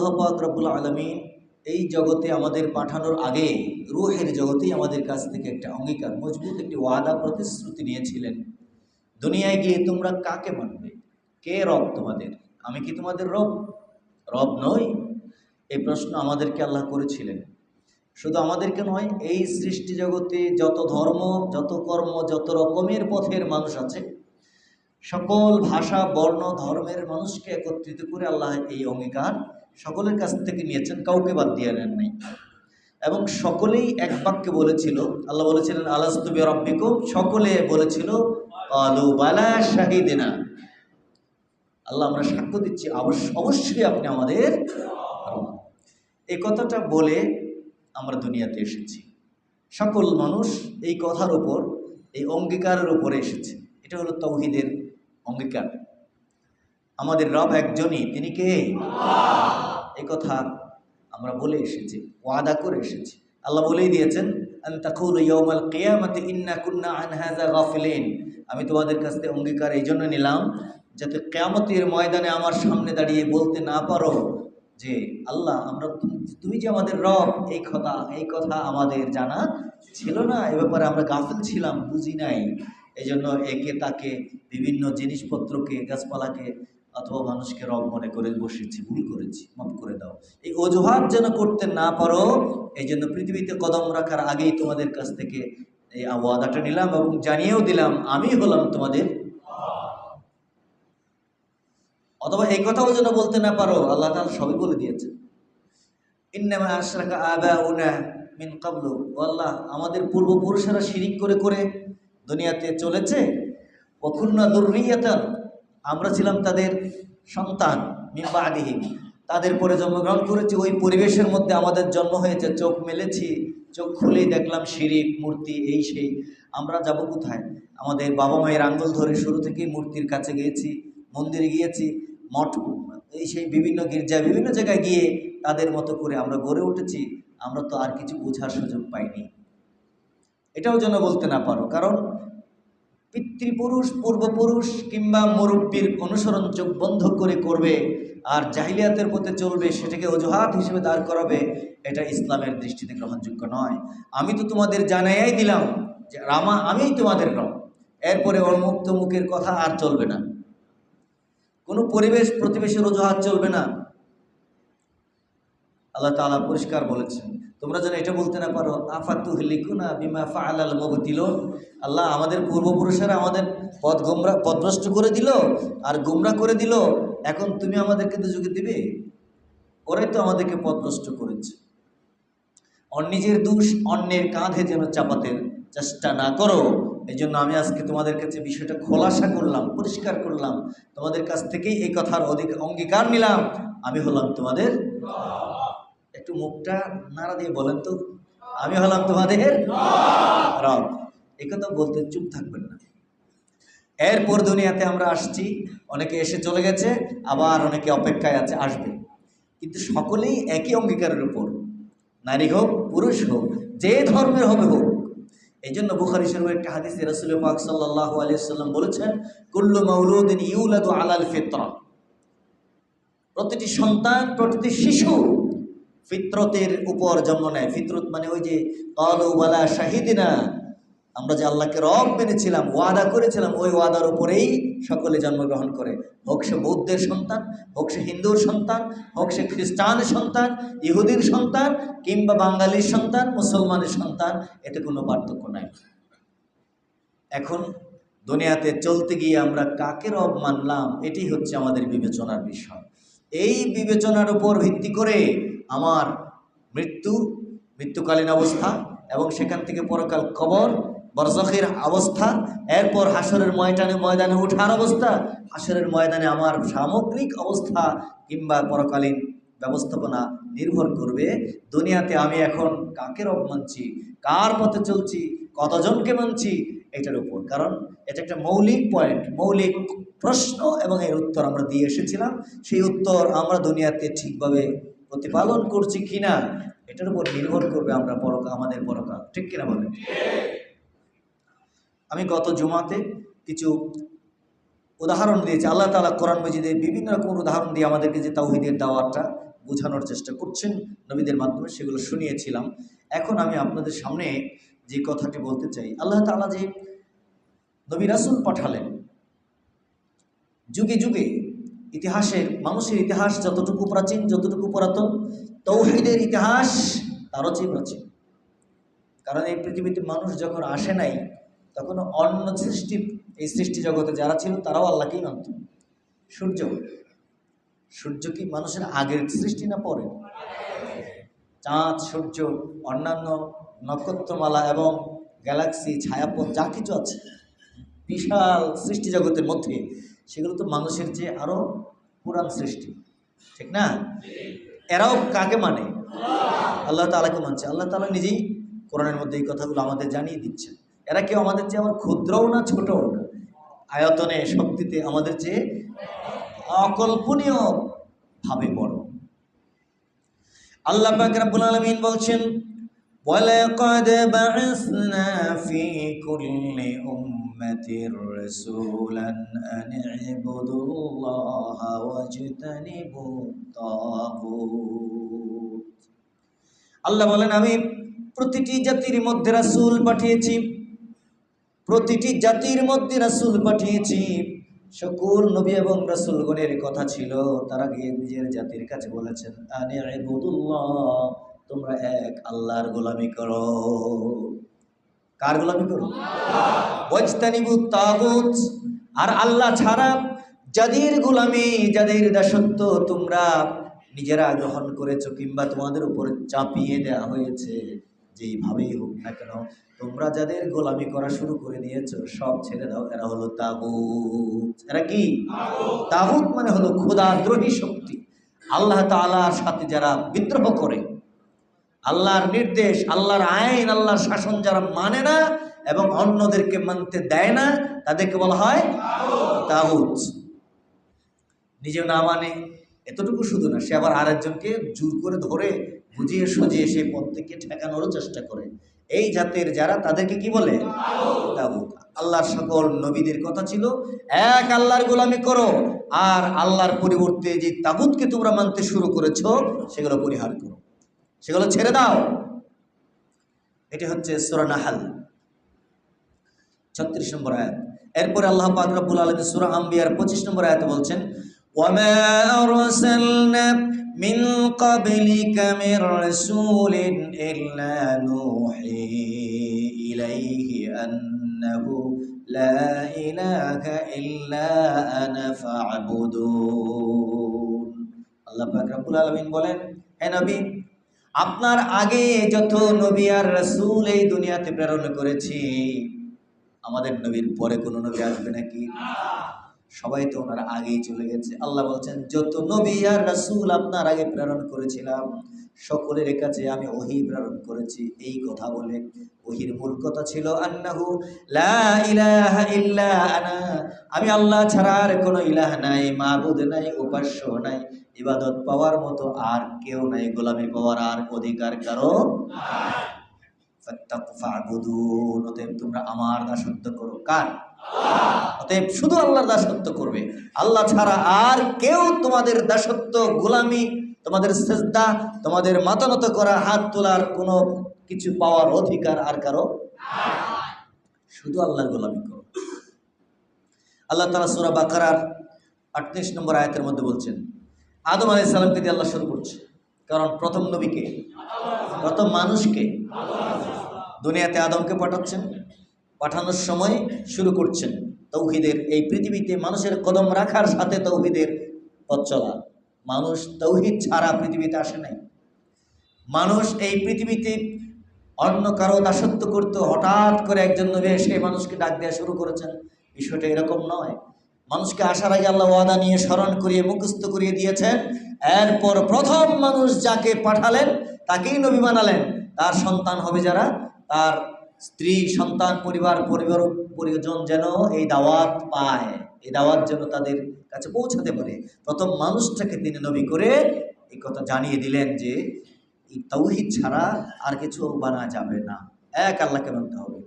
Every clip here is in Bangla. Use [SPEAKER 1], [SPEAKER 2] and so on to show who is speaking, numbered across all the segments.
[SPEAKER 1] আল্লাহ পাক রব্বুল আলামিন এই জগতে আমাদের পাঠানোর আগে রূহের জগতেই আমাদের কাছ থেকে একটা অঙ্গীকার, মজবুত একটি ওয়াদা প্রতিশ্রুতি নিয়েছিলেন। দুনিয়ায় গিয়ে তোমরা কাকে মানবে, কে রব তোমাদের? আমি কি তোমাদের রব? রব নই? এই প্রশ্ন আমাদেরকে আল্লাহ করেছিলেন। শুধু আমাদেরকে নয়, এই সৃষ্টি জগতে যত ধর্ম, যত কর্ম, যত রকমের পথের মানুষ আছে, সকল ভাষা, বর্ণ, ধর্মের মানুষকে একত্রিত করে আল্লাহ এই অঙ্গীকার সকলের কাছ থেকে নিয়েছেন, কাউকে বাদ দিয়ে নেন নাই। এবং সকলেই এক বাক্যে বলেছিল, আল্লাহ বলেছিলেন আলাস্তু বিরাব্বিকুম, সকলে বলেছিল ক্বালু বালা শাহিদিনা, আল্লাহ আমরা সাক্ষ্য দিচ্ছি অবশ্যই আপনি আমাদের রব। এই কথাটা বলে আমরা দুনিয়াতে এসেছি। সকল মানুষ এই কথার উপর, এই অঙ্গীকারের উপরে এসেছে। এটা হলো তাওহীদের অঙ্গীকার। আমাদের রব একজনই, তিনি কে? এই কথা আমরা বলে এসেছি, ওয়াদা করে এসেছি। আল্লাহ বলেই দিয়েছেন আন তাকুলু ইয়াউমাল কিয়ামাতি ইন্না কুন্না আন হাযা গাফিলিন। আমি তোমাদের কাছ থেকে অঙ্গীকার এই জন্য নিলাম যাতে কিয়ামতের ময়দানে আমার সামনে দাঁড়িয়ে বলতে না পারো যে আল্লাহ আমরা, তুমি যে আমাদের রব, এই কথা আমাদের জানা ছিল না, এ ব্যাপারে আমরা গাফিল ছিলাম, বুঝি নাই, এই জন্য একে তাকে বিভিন্ন জিনিসপত্রকে, গাছপালাকে অথবা মানুষকে রব মনে করে বসেছি, ভুল করেছি, মাফ করে দাও। এই অজুহাত যেন করতে না পারো, এই জন্য পৃথিবীতে কদম রাখার আগেই তোমাদের কাছ থেকে এই ওয়াদাটা নিলাম এবং জানিয়েও দিলাম আমি হলাম তোমাদের। অথবা এই কথাও যেন বলতে না পারো, আল্লাহ তাআলা সবই বলে দিয়েছেন। ইন্নামা আশরাকা আবাউনা মিন ক্বাবলু, আল্লাহ আমাদের পূর্বপুরুষেরা শিরিক করে করে দুনিয়াতে চলেছে। ওয়া কুন্না যুররিয়াতান, আমরা ছিলাম তাদের সন্তান। মিন বাদিহিম, তাদের পরে জন্মগ্রহণ করেছি, ওই পরিবেশের মধ্যে আমাদের জন্ম হয়েছে, চোখ মেলেছি, চোখ খুলেই দেখলাম শিরিক, মূর্তি, এই সেই। আমরা যাব কোথায়? আমাদের বাবা মায়ের আঙ্গুল ধরে শুরু থেকেই মূর্তির কাছে গিয়েছি, মন্দিরে গিয়েছি, মঠ, এই সেই বিভিন্ন গির্জায়, বিভিন্ন জায়গায় গিয়ে তাদের মতো করে আমরা গড়ে উঠেছি। আমরা তো আর কিছু বোঝার সুযোগ পাইনি। এটাও যেন বলতে না পারো, কারণ পিতৃপুরুষ, পূর্বপুরুষ কিংবা মুরব্বীর অনুসরণ চোখ বন্ধ করে করবে আর জাহিলিয়াতের পথে চলবে, সেটাকে অজুহাত হিসেবে দাঁড় করাবে, এটা ইসলামের দৃষ্টিতে গ্রহণযোগ্য নয়। আমি তো তোমাদের জানাইয়াই দিলাম যে আমিই তোমাদের রব, এরপরে অমুক্ত মুখের কথা আর চলবে না, কোনো পরিবেশ প্রতিবেশের অজুহাত চলবে না। আল্লাহ তাআলা পরিষ্কার বলেছেন, তোমরা যেন এটা বলতে না পারো আফাতুহলিকুনা বিমা ফাআলাল মুবতিলুন, আল্লাহ আমাদের পূর্বপুরুষেরা আমাদের পথভ্রষ্ট করে দিল আর গোমরাহ করে দিল, এখন তুমি আমাদেরকে দুজকে দিবে? ওরাই তো আমাদেরকে পথভ্রষ্ট করেছে। নিজের দোষ অন্যের কাঁধে যেন চাপাতে চেষ্টা না করো। এই জন্য আমি আজকে তোমাদের কাছে বিষয়টা খোলাসা করলাম, পরিষ্কার করলাম, তোমাদের কাছ থেকেই এই কথার অঙ্গীকার নিলাম আমি হলাম তোমাদের। একটু মুখটা নাড়া দিয়ে বলেন তো, আমি হলাম তোমাদের রব। এই কথা বলতে চুপ থাকবেন না। এরপর দুনিয়াতে আমরা আসছি, অনেকে এসে চলে গেছে, আবার অনেকে অপেক্ষায় আছে, আসবে, কিন্তু সকলেই একই অঙ্গীকারের উপর, নারী হোক পুরুষ হোক, যে ধর্মের হবে হোক। এই জন্য বুখারী শরীফের একটা হাদিসে রাসূল পাক সাল্লাল্লাহু আলাইহি ওয়াসাল্লাম বলেছেন, কুল্লু মাউলুদিন ইউলাদু আলাল ফিতরা, প্রতিটি সন্তান, প্রতিটি শিশু ফিতরতের উপর জন্ম নেয়। ফিতরত মানে ওই যে ক্বালু বালা শাহিদিনা, আমরা যে আল্লাহকে রব মেনেছিলাম, ওয়াদা করেছিলাম, ওই ওয়াদার উপরেই সকলে জন্মগ্রহণ করে। হোক সে বৌদ্ধের সন্তান, হোক সে হিন্দুর সন্তান, হোক সে খ্রিস্টানের সন্তান, ইহুদির সন্তান, কিংবা বাঙালির সন্তান, মুসলমানের সন্তান, এতে কোনো পার্থক্য নাই। এখন দুনিয়াতে চলতে গিয়ে আমরা কাকে রব মানলাম, এটি হচ্ছে আমাদের বিবেচনার বিষয়। এই বিবেচনার উপর ভিত্তি করে আমার মৃত্যুকালীন অবস্থা এবং সেখান থেকে পরকাল কবর, বরজখের অবস্থা, এরপর হাসরের ময়দানে ওঠার অবস্থা, হাসরের ময়দানে আমার সামগ্রিক অবস্থা কিংবা পরকালীন ব্যবস্থাপনা নির্ভর করবে দুনিয়াতে আমি এখন কাকে রব মানছি, কার পথে চলছি, কতজনকে মানছি, এটার উপর। কারণ এটা একটা মৌলিক পয়েন্ট, মৌলিক প্রশ্ন, এবং এর উত্তর আমরা দিয়ে এসেছিলাম। সেই উত্তর আমরা দুনিয়াতে ঠিকভাবে প্রতিপালন করছি কিনা, এটার উপর নির্ভর করবে আমরা আমাদের পরকাল। ঠিক কিনা বলেন? আমি গত জুমাতে কিছু উদাহরণ দিয়েছি। আল্লাহ তাআলা কোরআন মাজিদে বিভিন্ন রকম উদাহরণ দিয়ে আমাদেরকে যে তাওহীদের দাওয়াতটা বোঝানোর চেষ্টা করছেন নবীদের মাধ্যমে, সেগুলো শুনিয়েছিলাম। এখন আমি আপনাদের সামনে যে কথাটি বলতে চাই, আল্লাহ তাআলা যে নবী রাসূল পাঠালেন, যুগে যুগে ইতিহাসের মানুষের ইতিহাস যতটুকু প্রাচীন, যতটুকু পুরাতন, তৌহিদের ইতিহাস তারও চেয়ে প্রাচীন। কারণ এই পৃথিবীতে মানুষ যখন আসে নাই, তখন অন্য সৃষ্টি, এই সৃষ্টি জগতে যারা ছিল তারাও আল্লাহকেই মানত। সূর্য, সূর্য কি মানুষের আগের সৃষ্টি না পরে? চাঁদ, সূর্য, অন্যান্য নক্ষত্রমালা এবং গ্যালাক্সি, ছায়াপথ যা কিছু আছে বিশাল সৃষ্টি জগতের মধ্যে, সেগুলো তো মানুষের যে আরো পুরান সৃষ্টি, ঠিক না? এরাও কাকে মানে? আল্লাহ তাআলাকে মানছে। আল্লাহ তাআলা নিজেই কোরআনের মধ্যে এই কথাগুলো আমাদের জানিয়ে দিচ্ছেন। এরা কেউ আমাদের চেয়ে আমার ক্ষুদ্রও না, ছোটও না, আয়তনে, শক্তিতে আমাদের চেয়ে অকল্পনীয় ভাবে বড়। আল্লাহ পাক রব্বুল আলামিন বলছেন, ওয়ালাকাদ বা'আসনা ফি কুল্লি উম্মাতির রাসূলান আন ইবুদুল্লাহা ওয়াজতানিবুত তাগুত। আল্লাহ বলেন, আমি প্রতিটি জাতির মধ্যে রাসূল পাঠিয়েছি, প্রতিটি জাতির মধ্যে রাসূল পাঠিয়েছি। সকল নবী এবং রাসূলগণের কথা ছিল, তারা গিয়ে নিজের জাতির কাছে বলেছেন, আনি ইবুদুল্লাহ, তোমরা এক আল্লাহর গোলামি করো। কার গোলামি করো? ওয়াজতানিবুত তাগুত, আর আল্লাহ ছাড়া যাদের গোলামি, যাদের দাসত্ব তোমরা নিজেরা গ্রহণ করেছো কিংবা তোমাদের উপর চাপিয়ে দেওয়া হয়েছে, যেইভাবেই হোক না কেন, তোমরা যাদের গোলামি করা শুরু করে দিয়েছো সব ছেড়ে দাও। এরা হলো তাগুত। এরা কি? তাগুত মানে হলো খোদাদ্রোহী শক্তি। আল্লাহ তাআলার সাথে যারা বিদ্রোহ করে, আল্লাহর নির্দেশ, আল্লাহর আইন, আল্লাহর শাসন যারা মানে না এবং অন্যদেরকে মানতে দেয় না, তাদেরকে বলা হয় তাগুত। নিজেও না মানে, এতটুকু শুধু না, সে আবার আরেকজনকে জোর করে ধরে বুঝিয়ে সুজিয়ে সেই পথ থেকে ঠেকানোরও চেষ্টা করে। এই জাতের যারা, তাদেরকে কি বলে? তাগুত। আল্লাহর সকল নবীদের কথা ছিল, এক আল্লাহর গোলামি করো, আর আল্লাহর পরিবর্তে যে তাগুতকে তোমরা মানতে শুরু করেছো সেগুলো পরিহার করো, সেগুলো ছেড়ে দাও। এটি হচ্ছে সূরা নাহল 36 নম্বর আয়াত। এরপরে আল্লাহ পাক রব্বুল আলামিন সূরা আম্বিয়ার 25 নম্বর আয়াতে বলছেন, ওয়ামা আরসালনা মিন ক্বাবলিকা মির রাসূলিন ইল্লা নূহি ইলাইহি আন্নাহু লা ইলাহা ইল্লা আনা ফা'বুদুন। আল্লাহ পাক রব্বুল আলামিন বলেন, হে নবী, আপনার আগে যত নবী আর রাসূল এই দুনিয়াতে প্রেরণ করেছি, আমাদের নবীর পরে কোনো নবী আসবে নাকি? সবাই তো ওনার আগেই চলে গেছে। আল্লাহ বলছেন, যত নবী আর রাসূল আপনার আগে প্রেরণ করেছিলাম, সকলের কাছে আমি ওহী প্রেরণ করেছি। এই কথা বলে ওহীর মূল কথা ছিল আন্নাহু লা ইলাহা ইল্লা আনা, আমি আল্লাহ ছাড়া আর কোনো ইলাহ নাই, মাবুদ নাই, উপাস্য নাই, ইবাদত পাওয়ার মতো আর কেউ নাই, গোলামি পাওয়ার আর অধিকার কারো নাই। ফা'বুদুন, অতএব তোমরা আমার দাসত্ব করো। কার? অতএব শুধু আল্লাহর দাসত্ব করবে, আল্লাহ ছাড়া আর কেউ তোমাদের দাসত্ব, গোলামি, তোমাদের সিজদা, তোমাদের মাথা নত করা, হাত তোলার কোনো কিছু পাওয়ার অধিকার আর কারো নাই। শুধু আল্লাহর গোলামি করো। আল্লাহ তাআলা সূরা বাকারার 38 নম্বর আয়াতের মধ্যে বলছেন, আদম আলাইহিস সালামকে দিয়ে আল্লাহ শুরু করছে, কারণ প্রথম নবীকে, প্রথম মানুষকে দুনিয়াতে আদমকে পাঠাচ্ছেন। পাঠানোর সময় শুরু করছেন তাওহীদের, এই পৃথিবীতে মানুষের কদম রাখার সাথে তাওহীদের পথ চলা। মানুষ তাওহীদ ছাড়া পৃথিবীতে আসে নাই। মানুষ এই পৃথিবীতে অন্য কারো দাসত্ব করতে, হঠাৎ করে একজন নবী এসে মানুষকে ডাক দেওয়া শুরু করেছেন। বিষয়টা এরকম নয়। মানুষকে আসার আগে আল্লাহ ওয়াদা নিয়ে স্মরণ করিয়ে মুখস্থ করিয়ে দিয়েছেন। এরপর প্রথম মানুষ যাকে পাঠালেন তাকেই নবী বানালেন। তার সন্তান হবে যারা, তার স্ত্রী, সন্তান, পরিজন যেন এই দাওয়াত পায়, এই দাওয়াত যেন তাদের কাছে পৌঁছাতে পারে। প্রথম মানুষটাকে তিনি নবী করে এই কথা জানিয়ে দিলেন যে এই তাওহীদ ছাড়া আর কিছু বানা যাবে না, এক আল্লাহকে মানতে হবে।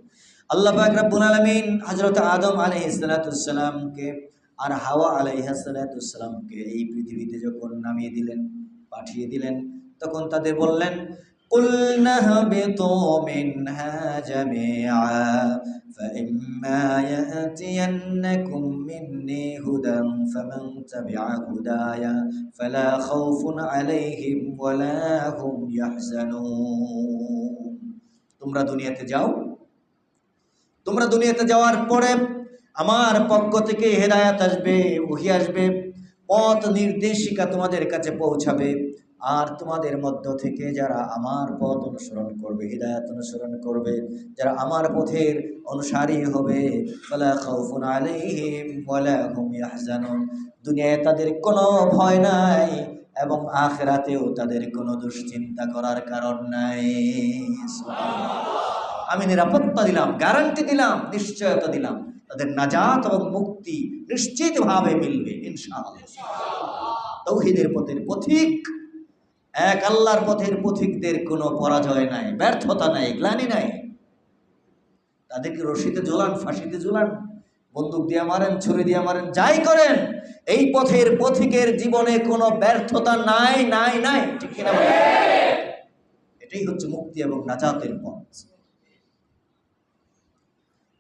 [SPEAKER 1] আল্লাহ পাক রব্বুল আলামিন হযরত আদম আলাইহিস সালামকে আর হাওয়া আলাইহিস সালামকে এই পৃথিবীতে যখন নামিয়ে দিলেন, পাঠিয়ে দিলেন। তখন তাদের বললেন, قُلْنَا اهْبِطُوا مِنْهَا جَمِيعًا فَإِمَّا يَأْتِيَنَّكُم مِّنِّي هُدًى فَمَن تَبِعَ هُدَايَ فَلَا خَوْفٌ عَلَيْهِمْ وَلَا هُمْ يَحْزَنُونَ। তোমরা দুনিয়াতে যাও, তোমরা দুনিয়াতে যাওয়ার পরে আমার পক্ষ থেকে হেদায়েত আসবে, ওহী আসবে, পথ নির্দেশিকা তোমাদের কাছে পৌঁছাবে। আর তোমাদের মধ্য থেকে যারা আমার পথ অনুসরণ করবে, হিদায়াত অনুসরণ করবে, যারা আমার পথের অনুসারী হবে, ফালা খাউফুন আলাইহিম ওয়ালা হুম ইয়াহজানুন, দুনিয়ায় তাদের কোনো ভয় নাই এবং আখিরাতেও তাদের কোনো দুশ্চিন্তা করার কারণ নাই। আমি নিরাপত্তা দিলাম, গ্যারান্টি দিলাম, নিশ্চয়তা দিলাম, তাদের নাজাত এবং মুক্তি নিশ্চিতভাবে মিলবে ইনশাআল্লাহ। তাওহীদের পথের পথিক, এক আল্লাহর পথের পথিকদের কোনো পরাজয় নাই, ব্যর্থতা নাই, গ্লানি নাই। তাদেরকে রশিতে ঝোলান, ফাঁসিতে ঝোলান, বন্দুক দিয়ে মারেন, ছুরি দিয়ে মারেন, যাই করেন, এই পথের পথিকের জীবনে কোনো ব্যর্থতা নাই নাই নাই, ঠিক কিনা বলেন? এটাই হচ্ছে মুক্তি এবং নাজাতের পথ।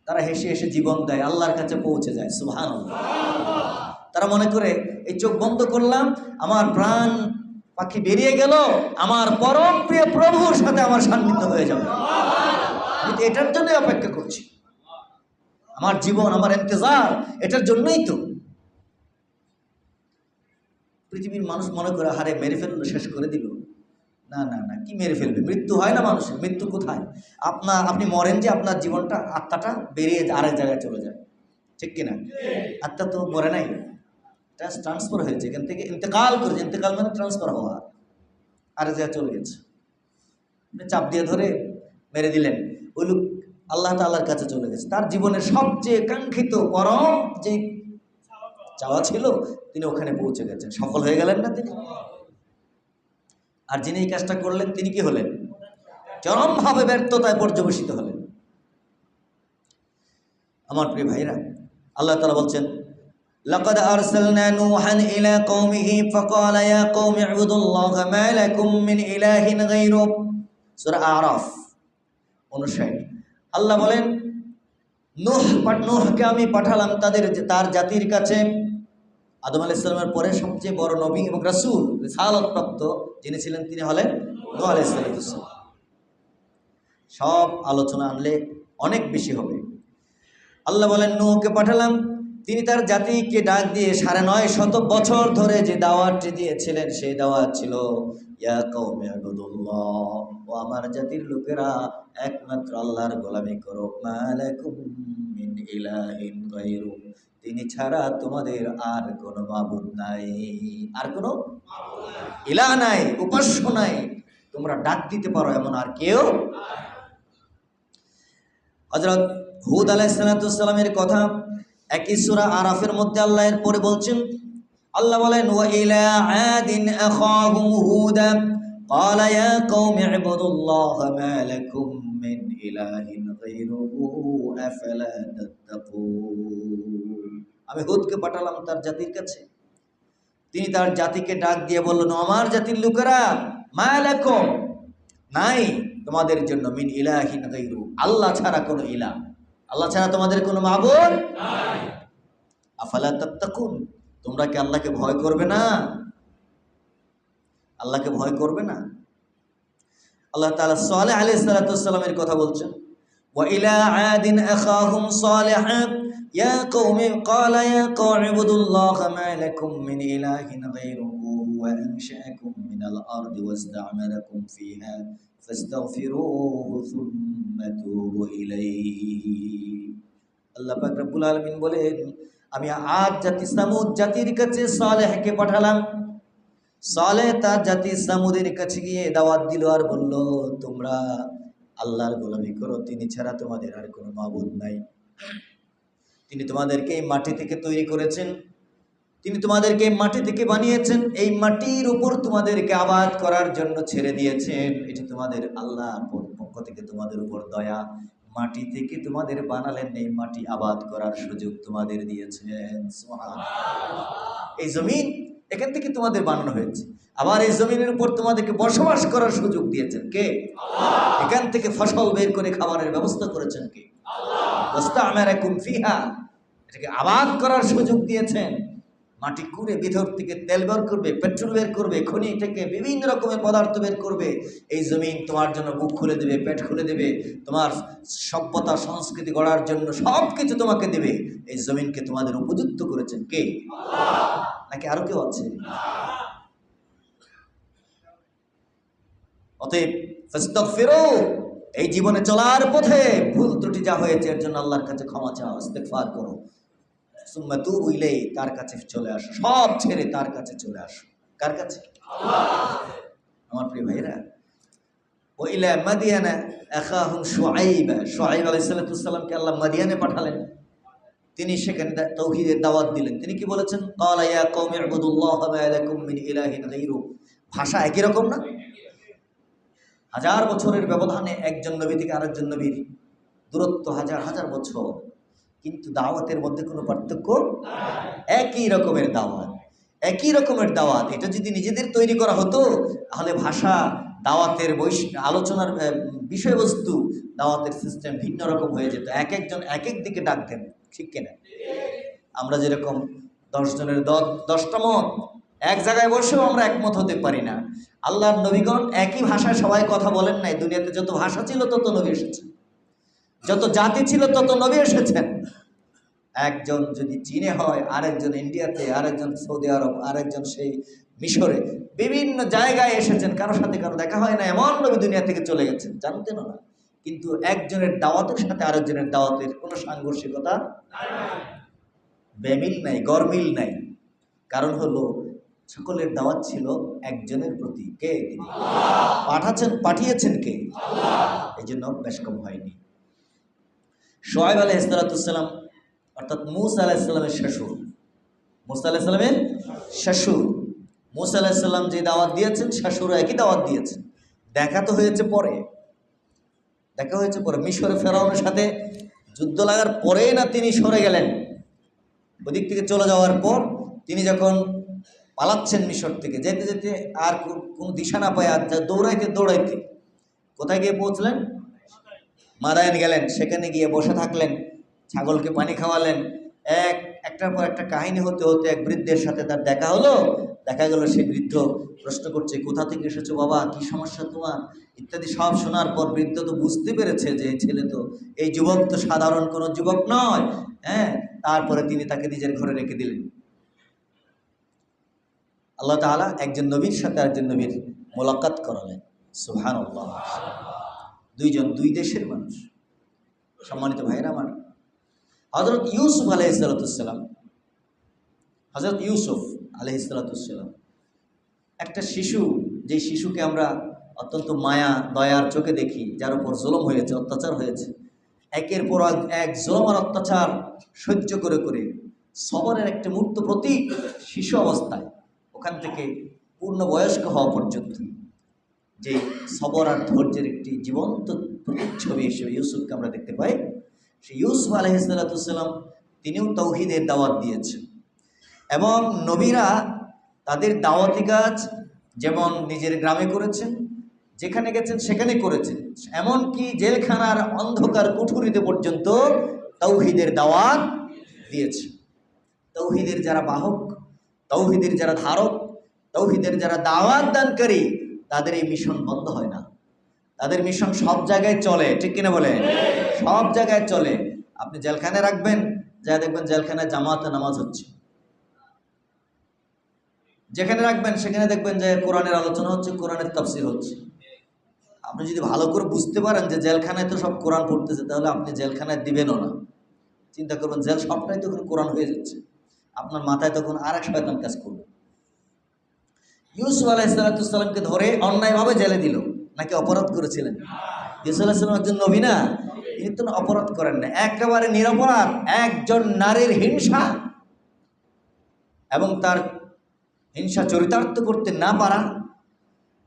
[SPEAKER 1] তারা হেসে হেসে জীবন দেয়, আল্লাহর কাছে পৌঁছে যায়, সুবহানাল্লাহ। তারা মনে করে এই চোখ বন্ধ করলাম, আমার প্রাণ পাখি বেরিয়ে গেল, আমার পরম প্রিয় প্রভুর সাথে আমার সান্নিধ্য হয়ে যাবে। আমি তো এটার জন্যই অপেক্ষা করছি, আমার জীবন, আমার ইন্তজার এটার জন্যই তো। পৃথিবীর মানুষ মনে করে হারে মেরে ফেললো, শেষ করে দিল। না না না, কি মেরে ফেলবে? মৃত্যু হয় না মানুষের, মৃত্যু কোথায়? আপনি মরেন যে আপনার জীবনটা, আত্মাটা বেরিয়ে আরেক জায়গায় চলে যায়, ঠিক কিনা? আত্মা তো মরে নাই, ট্রান্সফার হয়েছে, এখান থেকে ইন্তেকাল করেছে। ইন্তেকাল মানে ট্রান্সফার হওয়া, আরেক জায়গায় চলে গেছে। চাপ দিয়ে ধরে মেরে দিলেন, ওই লোক আল্লাহ তাআলার কাছে চলে গেছে। তার জীবনের সবচেয়ে কাঙ্ক্ষিত পরম যে চাওয়া ছিল, তিনি ওখানে পৌঁছে গেছেন, সফল হয়ে গেলেন না তিনি? আর যিনি এই কাজটা করলেন তিনি কি হলেন? চরমভাবে ব্যর্থতায় পর্যবসিত হলেন। আমার প্রিয় ভাইরা, আল্লাহ তাআলা বলছেন, লাকাদ আরসালনা নূহান ইলা কওমিহি ফাকালা ইয়া কওমি ইবুদুল্লাহা মা লাকুম মিন ইলাহিন গায়রুহু, সূরা আরাফ 59। আল্লাহ বলেন, নূহকে আমি পাঠালাম তার জাতির কাছে। আদম আলাইহিস সালামের পরে সবচেয়ে বড় নবী এবং রাসূল, রিসালাত প্রাপ্ত যিনি ছিলেন তিনি হলেন নূহ আলাইহিস সালাম। সব আলোচনা আনলে অনেক বেশি হবে। আল্লাহ বলেন, নূহকে পাঠালাম, তিনি তার জাতিকে ডাক দিয়ে ৯৫০ বছর ধরে যে দাওয়াতটি দিয়েছিলেন, সেই দাওয়াত ছিল ইয়া কওমি ইবুদুল্লাহ, ও আমার জাতির লোকেরা একমাত্র আল্লাহর গোলামি করো, মা লাকুম মিন ইলাহিন গায়রু, তিনি ছাড়া তোমাদের আর কোনো মাবুদ নাই, আর কোনো ইলাহ নাই, উপাস্য নাই, তোমরা ডাক দিতে পারো এমন আর কেউ। হযরত হুদ আলাইহিস সালামের কথা একই সূরা আরাফের মধ্যে আল্লাহ এর পরে বলছেন, আল্লাহ বলেন, ওয়া ইলা আদিন আখাহুম হুদা ক্বালা ইয়া কওমি ইবুদুল্লাহা মা লাকুম মিন ইলাহিন গায়রুহু আফালা তাত্তাকুন। আমি হুদকে পাঠালাম তার জাতির কাছে, তিনি তার জাতিকে ডাক দিয়ে বললেন, আমার জাতির লোকেরা, মা লাকুম, নাই তোমাদের জন্য, মিন ইলাহিন গায়রু, আল্লাহ ছাড়া কোনো ইলাহ, আল্লাহ ছাড়া তোমাদের কোনো মাবুদ নাই, আফালা তাত্তাকুন, তোমরা কি আল্লাহকে ভয় করবে না? আল্লাহকে ভয় করবে না? আল্লাহ তাআলা সালেহ আলাইহিস সালামের কথা বলছেন, ওয়া ইলা আদিন আখাহুম সালিহা ইয়া কওমি ক্বালা ইয়া কওমি ইবুদুল্লাহা মা লাকুম মিন ইলাহিন গায়রুহু ওয়া আনশাআকুম মিনাল আরদি ওয়াস্তা'মারাকুম ফিহা ফাস্তাগফিরুহু সুম্মা তুবু ইলাইহি। আল্লাহ পাক রব্বুল আলামিন বলেন, আমি আদ জাতি সামুদ জাতির কাছে সালেহকে পাঠালাম। সালেহ তার জাতি সামুদের কাছে গিয়ে দাওয়াত দিল আর বলল, তোমরা আল্লাহর গোলামি করো, তিনি ছাড়া তোমাদের আর কোনো মাবুদ নাই। তিনি তোমাদেরকে এই মাটি থেকে তৈরি করেছেন, তিনি তোমাদেরকে মাটি থেকে বানিয়েছেন, এই মাটির উপর তোমাদেরকে আবাদ করার জন্য ছেড়ে দিয়েছেন। এটি তোমাদের আল্লাহর পক্ষ থেকে তোমাদের উপর দয়া। মাটি থেকে তোমাদের বানালেন, এই মাটি আবাদ করার সুযোগ তোমাদের দিয়েছেন। সুবহানাল্লাহ। এই জমিন এখান থেকে তোমাদের বানানো হয়েছে। আবার এই জমিনের উপর তোমাদেরকে বসবাস করার সুযোগ দিয়েছেন কে? এখান থেকে ফসল বের করে খাবারের ব্যবস্থা করেছেন কে? ওয়াস্তা'মারাকুম ফিহা, এটাকে আবাদ করার সুযোগ দিয়েছেন। মাটি কুড়ে ভিতর থেকে তেল বের করবে, পেট্রোল বের করবে, খনি থেকে বিভিন্ন রকমের পদার্থ বের করবে। এই জমিন তোমার জন্য বুক খুলে দেবে, পেট খুলে দেবে, তোমার সভ্যতা সংস্কৃতি গড়ার জন্য সব কিছু তোমাকে দেবে। এই জমিনকে তোমাদের উপযুক্ত করেছেন কে? নাকি আরো কেউ আছে? অতএব ফাস্তাগফিরু, এই জীবনে চলার পথে ভুল ত্রুটি যা হয়েছে এর জন্য আল্লাহর কাছে ক্ষমা চাও, ইস্তেগফার করো। সুম্মা তুবু ইলাইহি, তার কাছে চলে আসো, সব ছেড়ে তার কাছে চলে আসো। কার কাছে? আমার প্রিয় ভাইরা, ওয়া ইলা মাদিয়ানা আখাহুম শুআইব, শুআইব আলাইহিস সালামকে আল্লাহ মাদিয়ানে পাঠালেন। তিনি সেখানে তাওহীদের দাওয়াত দিলেন। তিনি কি বলেছেন? ক্বালা ইয়া কওমি ইবুদুল্লাহ মা লাকুম মিন ইলাহিন গায়রু। ভাষা একই রকম না? হাজার বছরের ব্যবধানে একজন নবী থেকে আরেকজন নবীর দূরত্ব হাজার হাজার বছর, কিন্তু দাওয়াতের মধ্যে কোনো পার্থক্য? একই রকমের দাওয়াত, একই রকমের দাওয়াত। এটা যদি নিজেদের তৈরি করা হতো তাহলে ভাষা, দাওয়াতের আলোচনার বিষয়বস্তু, দাওয়াতের সিস্টেম ভিন্ন রকম হয়ে যেত। এক একজন এক এক দিকে ডাকতেন, ঠিক কিনা? আমরা যেরকম 10 জনের 10টা মত, এক জায়গায় বসেও আমরা একমত হতে পারি না। আল্লাহর নবীগণ একই ভাষায় সবাই কথা বলেন নাই। দুনিয়াতে যত ভাষা ছিল তত নবী এসেছেন, যত জাতি ছিল তত নবী এসেছেন। একজন যদি চীনে হয়, আরেকজন ইন্ডিয়াতে, আরেকজন সৌদি আরব, আরেকজন সেই মিশরে, বিভিন্ন জায়গায় এসেছেন। কারোর সাথে কারো দেখা হয় না, এমন নবী দুনিয়া থেকে চলে গেছেন, জানতেন না। কিন্তু একজনের দাওয়াতের সাথে আরেকজনের দাওয়াতের কোনো সাংঘর্ষিকতা, বেমিল নাই, গরমিল নাই। কারণ হলো সকলের দাওয়াত ছিল একজনের প্রতি। কে? তিনি পাঠিয়েছেন কে? এই জন্য বেশ কম হয়নি। শুআইব আলাইহিস সালাম, অর্থাৎ মূসা আলাইহিস সালামের শ্বশুর, মূসা আলাইহিস সালামের শ্বশুর, মূসা আলাইহিস সালাম যে দাওয়াত দিয়েছেন, শ্বশুরও একই দাওয়াত দিয়েছেন। দেখা তো হয়েছে পরে, দেখা হয়েছে পরে। মিশরে ফেরাউনের সাথে যুদ্ধ লাগার পরেই না তিনি সরে গেলেন। ওদিক থেকে চলে যাওয়ার পর তিনি যখন পালাচ্ছেন মিশর থেকে, যেতে যেতে আর কোনো দিশা না পায়, আর দৌড়াইতে দৌড়াইতে কোথায় গিয়ে পৌঁছলেন? মাদায়েন গেলেন। সেখানে গিয়ে বসে থাকলেন, ছাগলকে পানি খাওয়ালেন। একটার পর একটা কাহিনী হতে হতে এক বৃদ্ধের সাথে তার দেখা হলো। দেখা গেল সেই বৃদ্ধ প্রশ্ন করছে, কোথা থেকে এসেছো বাবা, কি সমস্যা তোমার, ইত্যাদি সব শোনার পর বৃদ্ধ তো বুঝতে পেরেছে যে এই ছেলে তো, এই যুবক তো সাধারণ কোনো যুবক নয়। হ্যাঁ, তারপরে তিনি তাকে নিজের ঘরে রেখে দিলেন। আল্লাহ তাআলা একজন নবীর সাথে আরেকজন নবীর মোলাকাত করালেন। সুবহানাল্লাহ। দুইজন দুই দেশের মানুষ। সম্মানিত ভাইরা আমার, হযরত ইউসুফ আলাইহিস সালাম, হযরত ইউসুফ আলাইহিস সালাম একটা শিশু, যে শিশুকে আমরা অত্যন্ত মায়া দয়ার চোখে দেখি, যার উপর জুলুম হয়েছে, অত্যাচার হয়েছে, একের পর এক জুলুম আর অত্যাচার সহ্য করে করে সবরের একটা মূর্ত প্রতীক শিশু অবস্থায়, ওখান থেকে পূর্ণবয়স্ক হওয়া পর্যন্ত যে সবর আর ধৈর্যের একটি জীবন্ত প্রতিচ্ছবি হিসেবে ইউসুফকে আমরা দেখতে পাই। সেই ইউসুফ আলাইহিস সালাম তিনিও তাওহীদের দাওয়াত দিয়েছেন। এবং নবীরা তাদের দাওয়াতি কাজ যেমন নিজের গ্রামে করেছেন, যেখানে গেছেন সেখানে করেছেন, এমনকি জেলখানার অন্ধকার কুঠুরিতে পর্যন্ত তাওহীদের দাওয়াত দিয়েছে। তাওহীদের যারা বাহক, তাওহীদের যারা ধারক, তাওহীদের যারা দাওয়াত দানকারী, তাদের এই মিশন বন্ধ হয় না। তাদের মিশন সব জায়গায় চলে, ঠিক কিনা বলে? সব জায়গায় চলে। আপনি জেলখানায় রাখবেন, যা দেখবেন জেলখানায় জামাতে নামাজ হচ্ছে। যেখানে রাখবেন সেখানে দেখবেন যে কোরআনের আলোচনা হচ্ছে, কোরআনের তাফসীর হচ্ছে। আপনি যদি ভালো করে বুঝতে পারেন যে জেলখানায় তো সব কোরআন পড়তেছে, তাহলে আপনি জেলখানায় দিবেনও না। চিন্তা করবেন জেল সবটাই তখন কোরআন হয়ে যাচ্ছে, আপনার মাথায় তখন আর এক শয়তান কাজ করবে। ইউসুফ আলাইহিস সালামকে ধরে অন্যায়ভাবে জেলে দিল, নাকি অপরাধ করেছিলেন? ইউসুফ আলাইহিস সালাম একজন নবী না, তিনি তো অপরাধ করেন না, একেবারে নিরপরাধ একজন নারীর হিংসা এবং তার হিংসা চরিতার্থ করতে না পারা,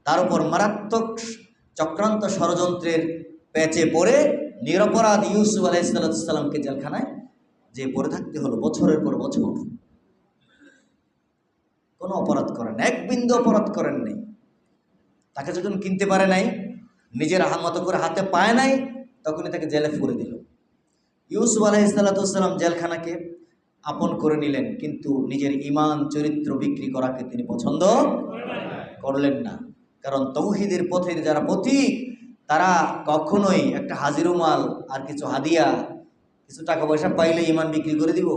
[SPEAKER 1] তার উপর মারাত্মক চক্রান্ত ষড়যন্ত্রের প্যাচে পড়ে নিরপরাধ ইউসুফ আলাইহিস সালামকে জেলখানায় যে পড়ে থাকতে হলো বছরের পর বছর। কোনো অপরাধ করেন, এক বিন্দু অপরাধ করেন নাই। তাকে যখন কিনতে পারে নাই, নিজের মতো করে হাতে পায় নাই, তখনই তাকে জেলে ফুরে দিল। ইউসুফ আলাইহিসসালাম জেলখানাকে আপন করে নিলেন, কিন্তু নিজের ঈমান চরিত্র বিক্রি করাকে তিনি পছন্দ করলেন না। কারণ তৌহিদের পথের যারা পথিক, তারা কখনোই একটা হাজিরুমাল আর কিছু হাদিয়া, কিছু টাকা পয়সা পাইলে ঈমান বিক্রি করে দিব।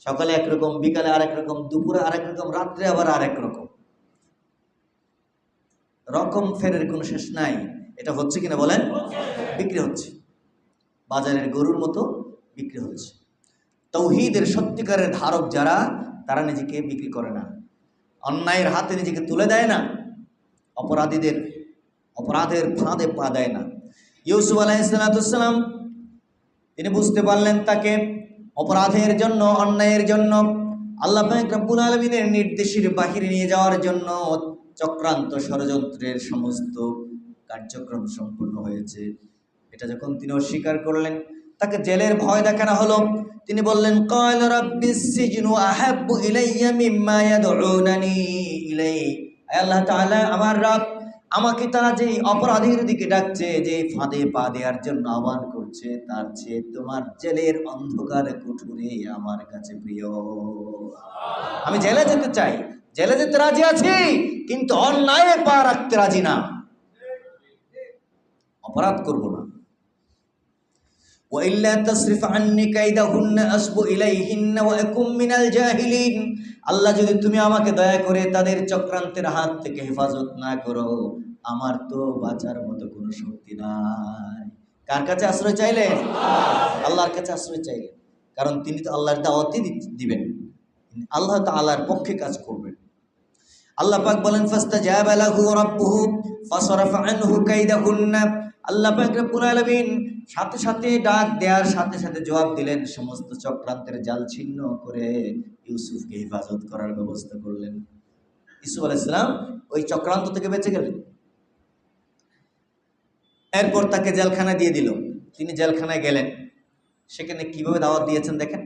[SPEAKER 1] সকালে একরকম, বিকালে আরেক রকম, দুপুরে আরেক রকম, রাত্রে আবার আরেক রকম, রকম ফেরের কোনো শেষ নাই। এটা হচ্ছে কিনা বলেন? বিক্রি হচ্ছে, বাজারের গরুর মতো বিক্রি হচ্ছে। তৌহিদের সত্যিকারের ধারক যারা, তারা নিজেকে বিক্রি করে না, অন্যায়ের হাতে নিজেকে তুলে দেয় না, অপরাধের ফাঁদে পা দেয় না। ইউসুফ আলাইহিসসালাম তিনি বুঝতে পারলেন তাকে অপরাধের জন্য, অন্যায়ের জন্য, আল্লাহ পাক রব্বুল আলামিনের নির্দেশের বাহিরে নিয়ে যাওয়ার জন্য চক্রান্ত ষড়যন্ত্রের সমস্ত কার্যক্রম সম্পূর্ণ হয়েছে। এটা যখন তিনি অস্বীকার করলেন, তাকে জেলের ভয় দেখানো হলো। তিনি বললেন, ক্বালা রাব্বিস সিজনু আহাব্বু ইলাইয়া মিম্মা ইয়াদউনানি ইলাইহি। আল্লাহ তাআলা, আমার রব, আমাকে তারা যে অপরাধের দিকে ডাকছে, যে ফাঁদে পা দেওয়ার জন্য আহ্বান করছে, তার চেয়ে তোমার জেলের অন্ধকার কুঠুরি আমার কাছে প্রিয়। আমি জেলে যেতে চাই, জেলে যেতে রাজি আছি, কিন্তু অন্যায়ে পা রাখতে রাজি না, অপরাধ করব না। وإلا تصرف عني كيدهن أصب إليهن وأكن من الجاهلين। আল্লাহ, যদি তুমি আমাকে দয়া করে তাদের চক্রান্তের হাত থেকে হেফাজত না করো, আমার তো বাঁচার মতো কোনো শক্তি নাই। কার কাছে আশ্রয় চাইলেন? আল্লাহর কাছে আশ্রয় চাইলেন, কারণ তিনি তো আল্লাহর দাওয়াতই দিবেন, আল্লাহ তাআলার পক্ষে কাজ করবেন। আল্লাহ পাক বলেন, ফাস্তাজাবা লাহু রাব্বুহু ফাসরাফা আনহু কাইদাহুন্না। আল্লাহ পাক রব্বুল আলামিন সাথে সাথে ডাক দেওয়ার সাথে সাথে জবাব দিলেন, সমস্ত চক্রান্তের জাল ছিন্ন করে ইউসুফকে হেফাজত করার ব্যবস্থা করলেন। ইউসুফ আলাইহিস সালাম ওই চক্রান্ত থেকে বেঁচে গেলেন। এরপর তাকে জেলখানায় দিয়ে দিল। তিনি জেলখানায় গেলেন, সেখানে কিভাবে দাওয়াত দিয়েছেন দেখেন।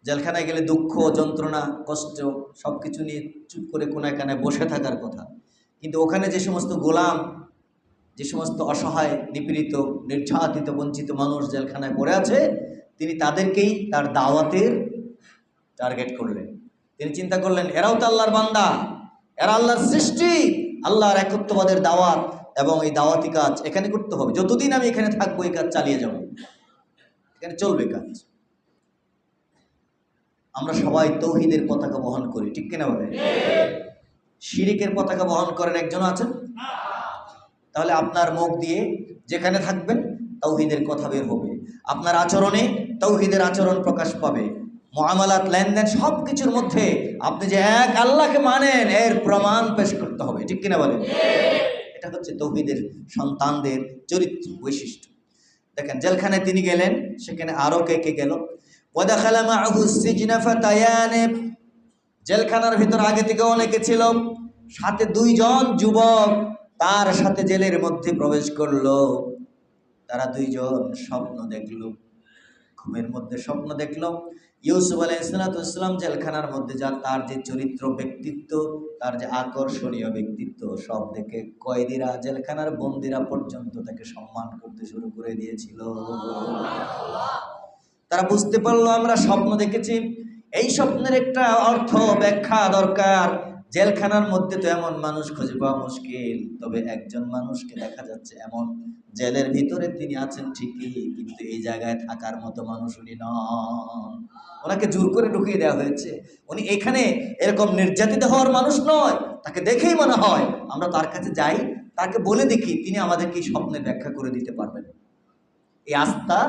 [SPEAKER 1] জেলখানায় গেলে দুঃখ, যন্ত্রণা, কষ্ট সবকিছু নিয়ে চুপ করে কোনায় কানায় বসে থাকার কথা, কিন্তু ওখানে যে সমস্ত গোলাম, যে সমস্ত অসহায়, নিপীড়িত, নির্যাতিত, বঞ্চিত মানুষ জেলখানায় পড়ে আছে, তিনি তাদেরকেই তার দাওয়াতের টার্গেট করলেন। তিনি চিন্তা করলেন, এরাও তো আল্লাহর বান্দা, এরা আল্লাহর সৃষ্টি, আল্লাহর একত্ববাদের দাওয়াত এবং এই দাওয়াতি কাজ এখানে করতে হবে। যতদিন আমি এখানে থাকবো এই কাজ চালিয়ে যাব, এখানে চলবে কাজ। আমরা সবাই তৌহিদের পতাকা বহন করি, ঠিক কিনা বলে? শিরিকের পতাকা বহন করেন একজন আছেন? তাহলে আপনার মুখ দিয়ে যেখানে থাকবেন তাওহীদের কথা বের হবে, আপনার আচরণে তাওহীদের আচরণ প্রকাশ পাবে, মুআমালাত, লেনদেন, সব কিছুর মধ্যে আপনি যে এক আল্লাহকে মানেন এর প্রমাণ পেশ করতে হবে, ঠিক কিনা বলেন? এটা হচ্ছে তাওহীদের সন্তানদের চরিত্র বৈশিষ্ট্য। দেখেন, জেলখানায় তিনি গেলেন, সেখানে আরো কে কে গেল। ওয়াদাখালা মাআহু সিজনা ফাতায়ান। জেলখানার ভিতর আগে থেকে অনেকে ছিল, সাথে দুইজন যুবক তার সাথে জেলের মধ্যে প্রবেশ করলো। তারা দুইজন স্বপ্ন দেখলো, ঘুমের মধ্যে স্বপ্ন দেখলো। ইউসুফ আলাইহিসসালাম জেলখানার মধ্যে তার যে চরিত্র, ব্যক্তিত্ব, তার যে আকর্ষণীয় ব্যক্তিত্ব, সব দেখে কয়েদিরা, জেলখানার বন্দীরা পর্যন্ত তাকে সম্মান করতে শুরু করে দিয়েছিল। তারা বুঝতে পারলো আমরা স্বপ্ন দেখেছি, এই স্বপ্নের একটা অর্থ ব্যাখ্যা দরকার। জেলখানার মধ্যে তো এমন মানুষ খুঁজে পাওয়া মুশকিল, তবে একজন মানুষকে দেখা যাচ্ছে এমন, জেলের ভিতরে তিনি আছেন ঠিকই, কিন্তু এই জায়গায় থাকার মতো মানুষ উনি নন। ওনাকে জোর করে ঢুকিয়ে দেওয়া হয়েছে, উনি এখানে এরকম নির্যাতিত হওয়ার মানুষ নয়। তাকে দেখেই মনে হয় আমরা তার কাছে যাই, তাকে বলে দেখি, তিনি আমাদেরকে স্বপ্নের ব্যাখ্যা করে দিতে পারবেন। এই আস্থা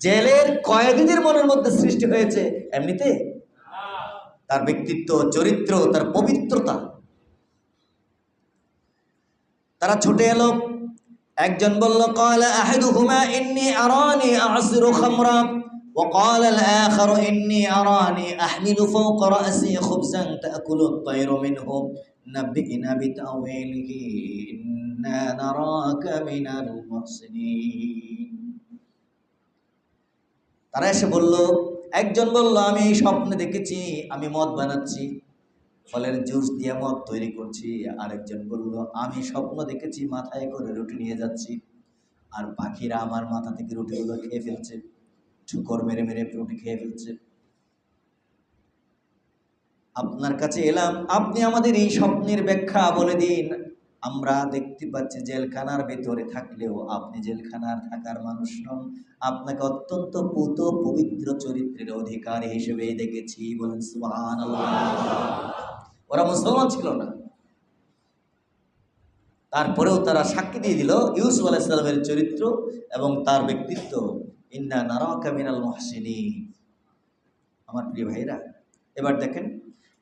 [SPEAKER 1] জেলের কয়েদিদের মনের মধ্যে সৃষ্টি হয়েছে এমনিতে, তার ব্যক্তিত্ব, চরিত্র, তার পবিত্রতা। তারা ছুটে এলো। একজন বলল, ক্বালা আহাদুহুমা ইন্নী আরানি আ'সিরু খামরা ওয়া ক্বালা আল-আখার ইন্নী আরানি আহমিলু ফাওকা রা'সি খুবজান তা'কুলু আত-তায়রু মিনহু নাব্বি'না বিতাওয়িলিহি ইন্না নারাকা মিনাল মুহসিনিন। তারা এসে বলল, একজন বলল, আমি এই স্বপ্নে দেখেছি আমি মদ বানাচ্ছি, ফলের জুস দিয়ে মদ তৈরি করছি। আরেকজন বলল, আমি স্বপ্ন দেখেছি মাথায় করে রুটি নিয়ে যাচ্ছি, আর পাখিরা আমার মাথা থেকে রুটিগুলো খেয়ে ফেলছে, ঠুকর মেরে মেরে রুটি খেয়ে ফেলছে। আপনার কাছে এলাম, আপনি আমাদের এই স্বপ্নের ব্যাখ্যা বলে দিন। আমরা দেখতে পাচ্ছি জেলখানার ভেতরে থাকলেও আপনি জেলখানার থাকার মানুষ নন, আপনাকে অত্যন্ত পুত পবিত্র চরিত্রের অধিকারী হিসেবে দেখেছি। বলেন সুবহানাল্লাহ। ওরা মুসলমান ছিল না, তারপরেও তারা সাক্ষী দিয়ে দিল ইউসুফ আলাইহিস সালামের চরিত্র এবং তার ব্যক্তিত্ব। ইন্না নারাকা মিনাল মুহসিনিন। আমার প্রিয় ভাইরা, এবার দেখেন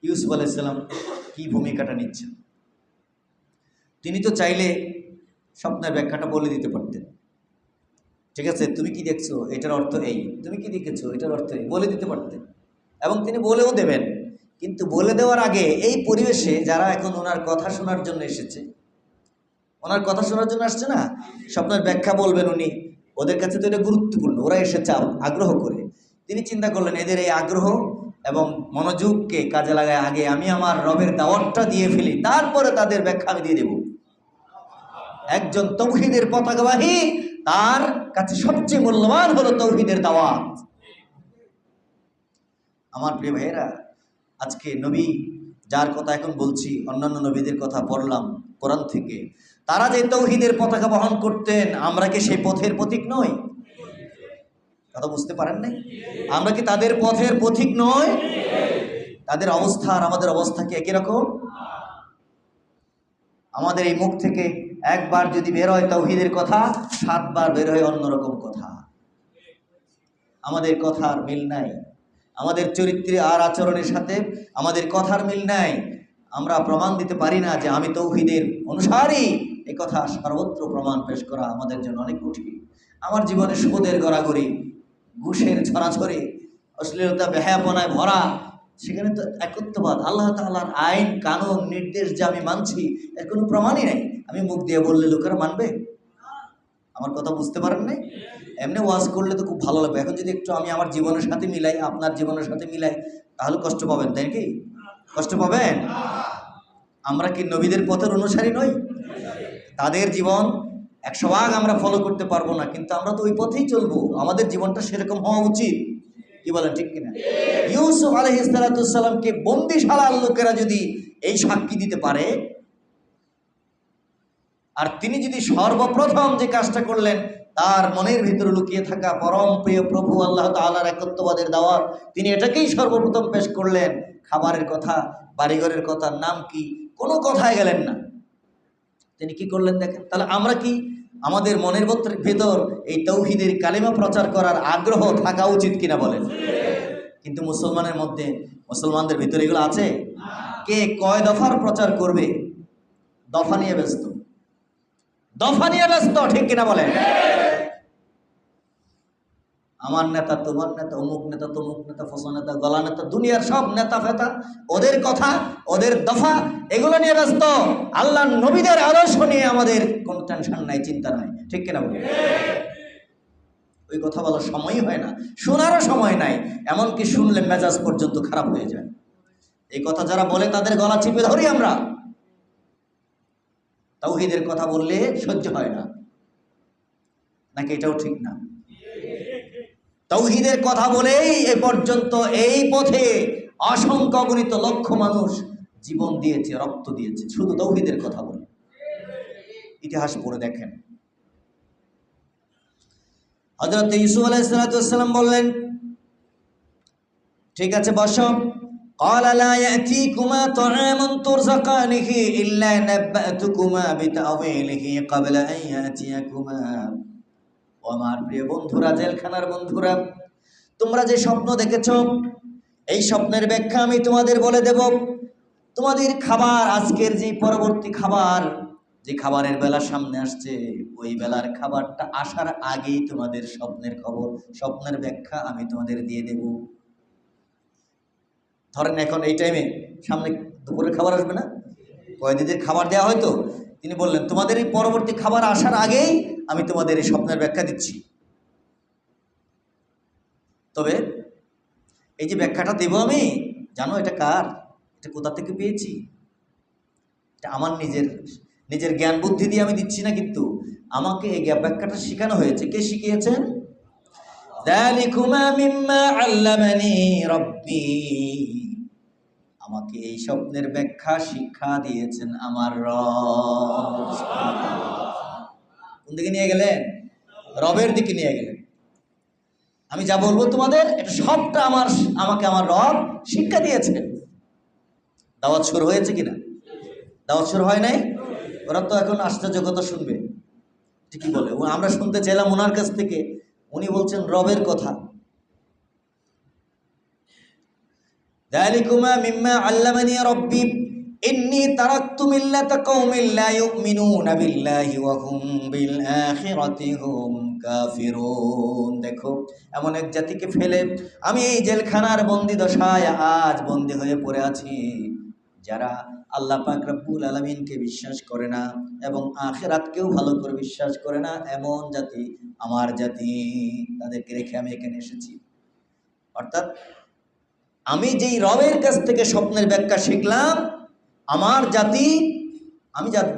[SPEAKER 1] ইউসুফ আলাইহিস সালাম কি ভূমিকাটা নিচ্ছেন। তিনি তো চাইলে স্বপ্নের ব্যাখ্যাটা বলে দিতে পারতেন, ঠিক আছে, তুমি কি দেখছো এটার অর্থ এই, তুমি কি দেখেছো এটার অর্থ এই, বলে দিতে পারতেন, এবং তিনি বলেও দেবেন। কিন্তু বলে দেওয়ার আগে এই পরিবেশে যারা এখন ওনার কথা শোনার জন্য এসেছে, ওনার কথা শোনার জন্য আসছে না, স্বপ্নের ব্যাখ্যা বলবেন উনি, ওদের কাছে তো এটা গুরুত্বপূর্ণ, ওরা এসেছে আগ্রহ করে। তিনি চিন্তা করলেন এদের এই আগ্রহ এবং মনোযোগকে কাজে লাগায় আগে আমি আমার রবের দাওয়াতটা দিয়ে ফেলি, তারপরে তাদের ব্যাখ্যা আমি দিয়ে দেব। একজন তৌহিদের পতাকাবাহী, তার কাছে সবচেয়ে মূল্যবান হলো তৌহিদের দাওয়াত। আমার প্রিয় ভাইয়েরা, আজকে নবী যার কথা এখন বলছি, অন্যান্য নবীদের কথা পড়লাম কোরআন থেকে, তারা যে তৌহিদের পতাকা বহন করতেন, আমরা কি সেই পথের পথিক নই? কথা বুঝতে পারেন নাই? আমরা কি তাদের পথের পথিক নই? তাদের অবস্থা আর আমাদের অবস্থা কি একই রকম? আমাদের এই মুখ থেকে একবার যদি বের হয় তাওহীদের কথা, 7 বার বের হয় অন্যরকম কথা। আমাদের কথার মিল নাই, আমাদের চরিত্রে আর আচরণের সাথে আমাদের কথার মিল নাই। আমরা প্রমাণ দিতে পারি না যে আমি তাওহীদের অনুসারী, এই কথা সর্বত্র প্রমাণ পেশ করা আমাদের জন্য অনেক কঠিন। আমার জীবনে সুদের গড়াগড়ি, ঘুষের ছড়াছড়ি, অশ্লীলতা বেহায়াপনায় ভরা, সেখানে তো একত্ববাদ, আল্লাহ তাআলার আইন কানুন নির্দেশ যে আমি মানছি, এর কোনো প্রমাণই নেই। আমি মুখ দিয়ে বললে লোকেরা মানবে? আমার কথা বুঝতে পারেন নাই? এমনি ওয়াজ করলে তো খুব ভালো লাগবে। এখন যদি একটু আমি আমার জীবনের সাথে মিলাই, আপনার জীবনের সাথে মিলাই, তাহলে কষ্ট পাবেন, তাই কি? কষ্ট পাবেন? আমরা কি নবীদের পথের অনুসারী নই? তাদের জীবন 100 ভাগ আমরা ফলো করতে পারবো না, কিন্তু আমরা তো ওই পথেই চলবো। আমাদের জীবনটা সেরকম হওয়া উচিত, কি বলেন, ঠিক কিনা? ইউসুফ আলাইহিস সালামকে বন্দিশালার লোকেরা যদি এই সাক্ষী দিতে পারে, আর তিনি যদি সর্বপ্রথম যে কাজটা করলেন, তার মনের ভিতরে লুকিয়ে থাকা পরম প্রিয় প্রভু আল্লাহ তাআলার একত্ববাদের দাওয়াত, তিনি এটাকেই সর্বপ্রথম পেশ করলেন। খাবারের কথা, বাড়িঘরের কথা, নাম কি, কোনো কথায় গেলেন না। তিনি কি করলেন দেখেন। তাহলে আমরা কি আমাদের মনের ভেতর এই তাওহীদের কালিমা প্রচার করার আগ্রহ থাকা উচিত কিনা বলেন? কিন্তু মুসলমানদের ভিতরে এগুলো আছে? কে কয় দফার প্রচার করবে? দফা নিয়ে ব্যস্ত, দফা নিয়ে ব্যস্ত, ঠিক কিনা বলেন? আমার নেতা, তোমার নেতা, অমুক নেতা, তমুক নেতা, ফসল নেতা, গলা নেতা, দুনিয়ার সব নেতা ফেতা, ওদের কথা, ওদের দফা, এগুলো নিয়ে ব্যস্ত। আল্লাহ নবীদের আদর্শ নিয়ে আমাদের কোনো টেনশন নাই, চিন্তা নাই, ঠিক কিনা বলেন? ওই কথা বলার সময়ই হয় না, শোনারও সময় নাই। এমনকি শুনলে মেজাজ পর্যন্ত খারাপ হয়ে যায়। এই কথা যারা বলে তাদের গলা চিপে ধরি আমরা। তাওহীদের কথা বললে সহ্য হয় না, নাকি এটাও ঠিক না? তাওহীদের কথা বলেই এ পর্যন্ত এই পথে অসংখ্য অগণিত লক্ষ মানুষ জীবন দিয়েছে, রক্ত দিয়েছে, শুধু তাওহীদের কথা বলে। ইতিহাস পড়ে দেখেন। হযরত ইউসুফ আলাইহিস সালাম বললেন, ঠিক আছে বসো। قال لا يأتيكما طعام ترزقانه إلا نبأتكما بتأويله قبل أن يأتيكما। ও আমার প্রিয় বন্ধুরা, জেলখানার বন্ধুরা, তোমরা যে স্বপ্ন দেখেছো, এই স্বপ্নের ব্যাখ্যা আমি তোমাদের বলে দেব। তোমাদের খাবার, আজকের যে পরবর্তী খাবার, যে খাবারের বেলা সামনে আসছে, ওই বেলার খাবারটা আসার আগেই তোমাদের স্বপ্নের খবর, স্বপ্নের ব্যাখ্যা আমি তোমাদের দিয়ে দেব। ধরেন এখন এই টাইমে সামনে দুপুরের খাবার আসবে না, কয়েদিদের খাবার দেওয়া হয়তো, তিনি বললেন তোমাদের এই পরবর্তী খাবার আসার আগেই আমি তোমাদের এই স্বপ্নের ব্যাখ্যা দিচ্ছি। তবে এই যে ব্যাখ্যাটা দেব আমি, জানো এটা কার? এটা কোথা থেকে পেয়েছি? এটা আমার নিজের জ্ঞান বুদ্ধি দিয়ে আমি দিচ্ছি না, কিন্তু আমাকে এই ব্যাখ্যাটা শেখানো হয়েছে। কে শিখিয়েছেন? যালিকুমা মিম্মা আল্লামানি রব্বি, আমাকে এই স্বপ্নের ব্যাখ্যা শিক্ষা দিয়েছেন আমার রব। কোন দিকে নিয়ে গেলেন? রবের দিকে নিয়ে গেলেন। আমি যা বলবো তোমাদের, এটা সবটা আমাকে আমার রব শিক্ষা দিয়েছেন। দাওয়াত শুরু হয়েছে কিনা? দাওয়াত শুরু হয় নাই? ওরা তো এখন আশ্চর্য কথা শুনবে, ঠিকই বলে। আমরা শুনতে চাইলাম ওনার কাছ থেকে, উনি বলছেন রবের কথা। যালিকুমা মিম্মা আল্লামানি রাব্বি ইন্নী তারাকতু মিল্লাতা কওমিন লা ইউমিনুনা বিল্লাহি ওয়া হুম বিল আখিরাতি হুম কাফিরুন। দেখো, এমন এক জাতিকে ফেলে আমি এই জেলখানার বন্দী দশায় আজ বন্দী হয়ে পড়ে আছি, যারা আল্লাহ পাক রব্বুল আলামিনকে বিশ্বাস করে না এবং আখিরাতকেও ভালো করে বিশ্বাস করে না, এমন জাতি আমার জাতি। তাদেরকে রেখে আমি এখানে এসেছি। অর্থাৎ আমি যেই রবের কাছ থেকে স্বপ্নের ব্যাখ্যা শিখলাম, আমার জাতি,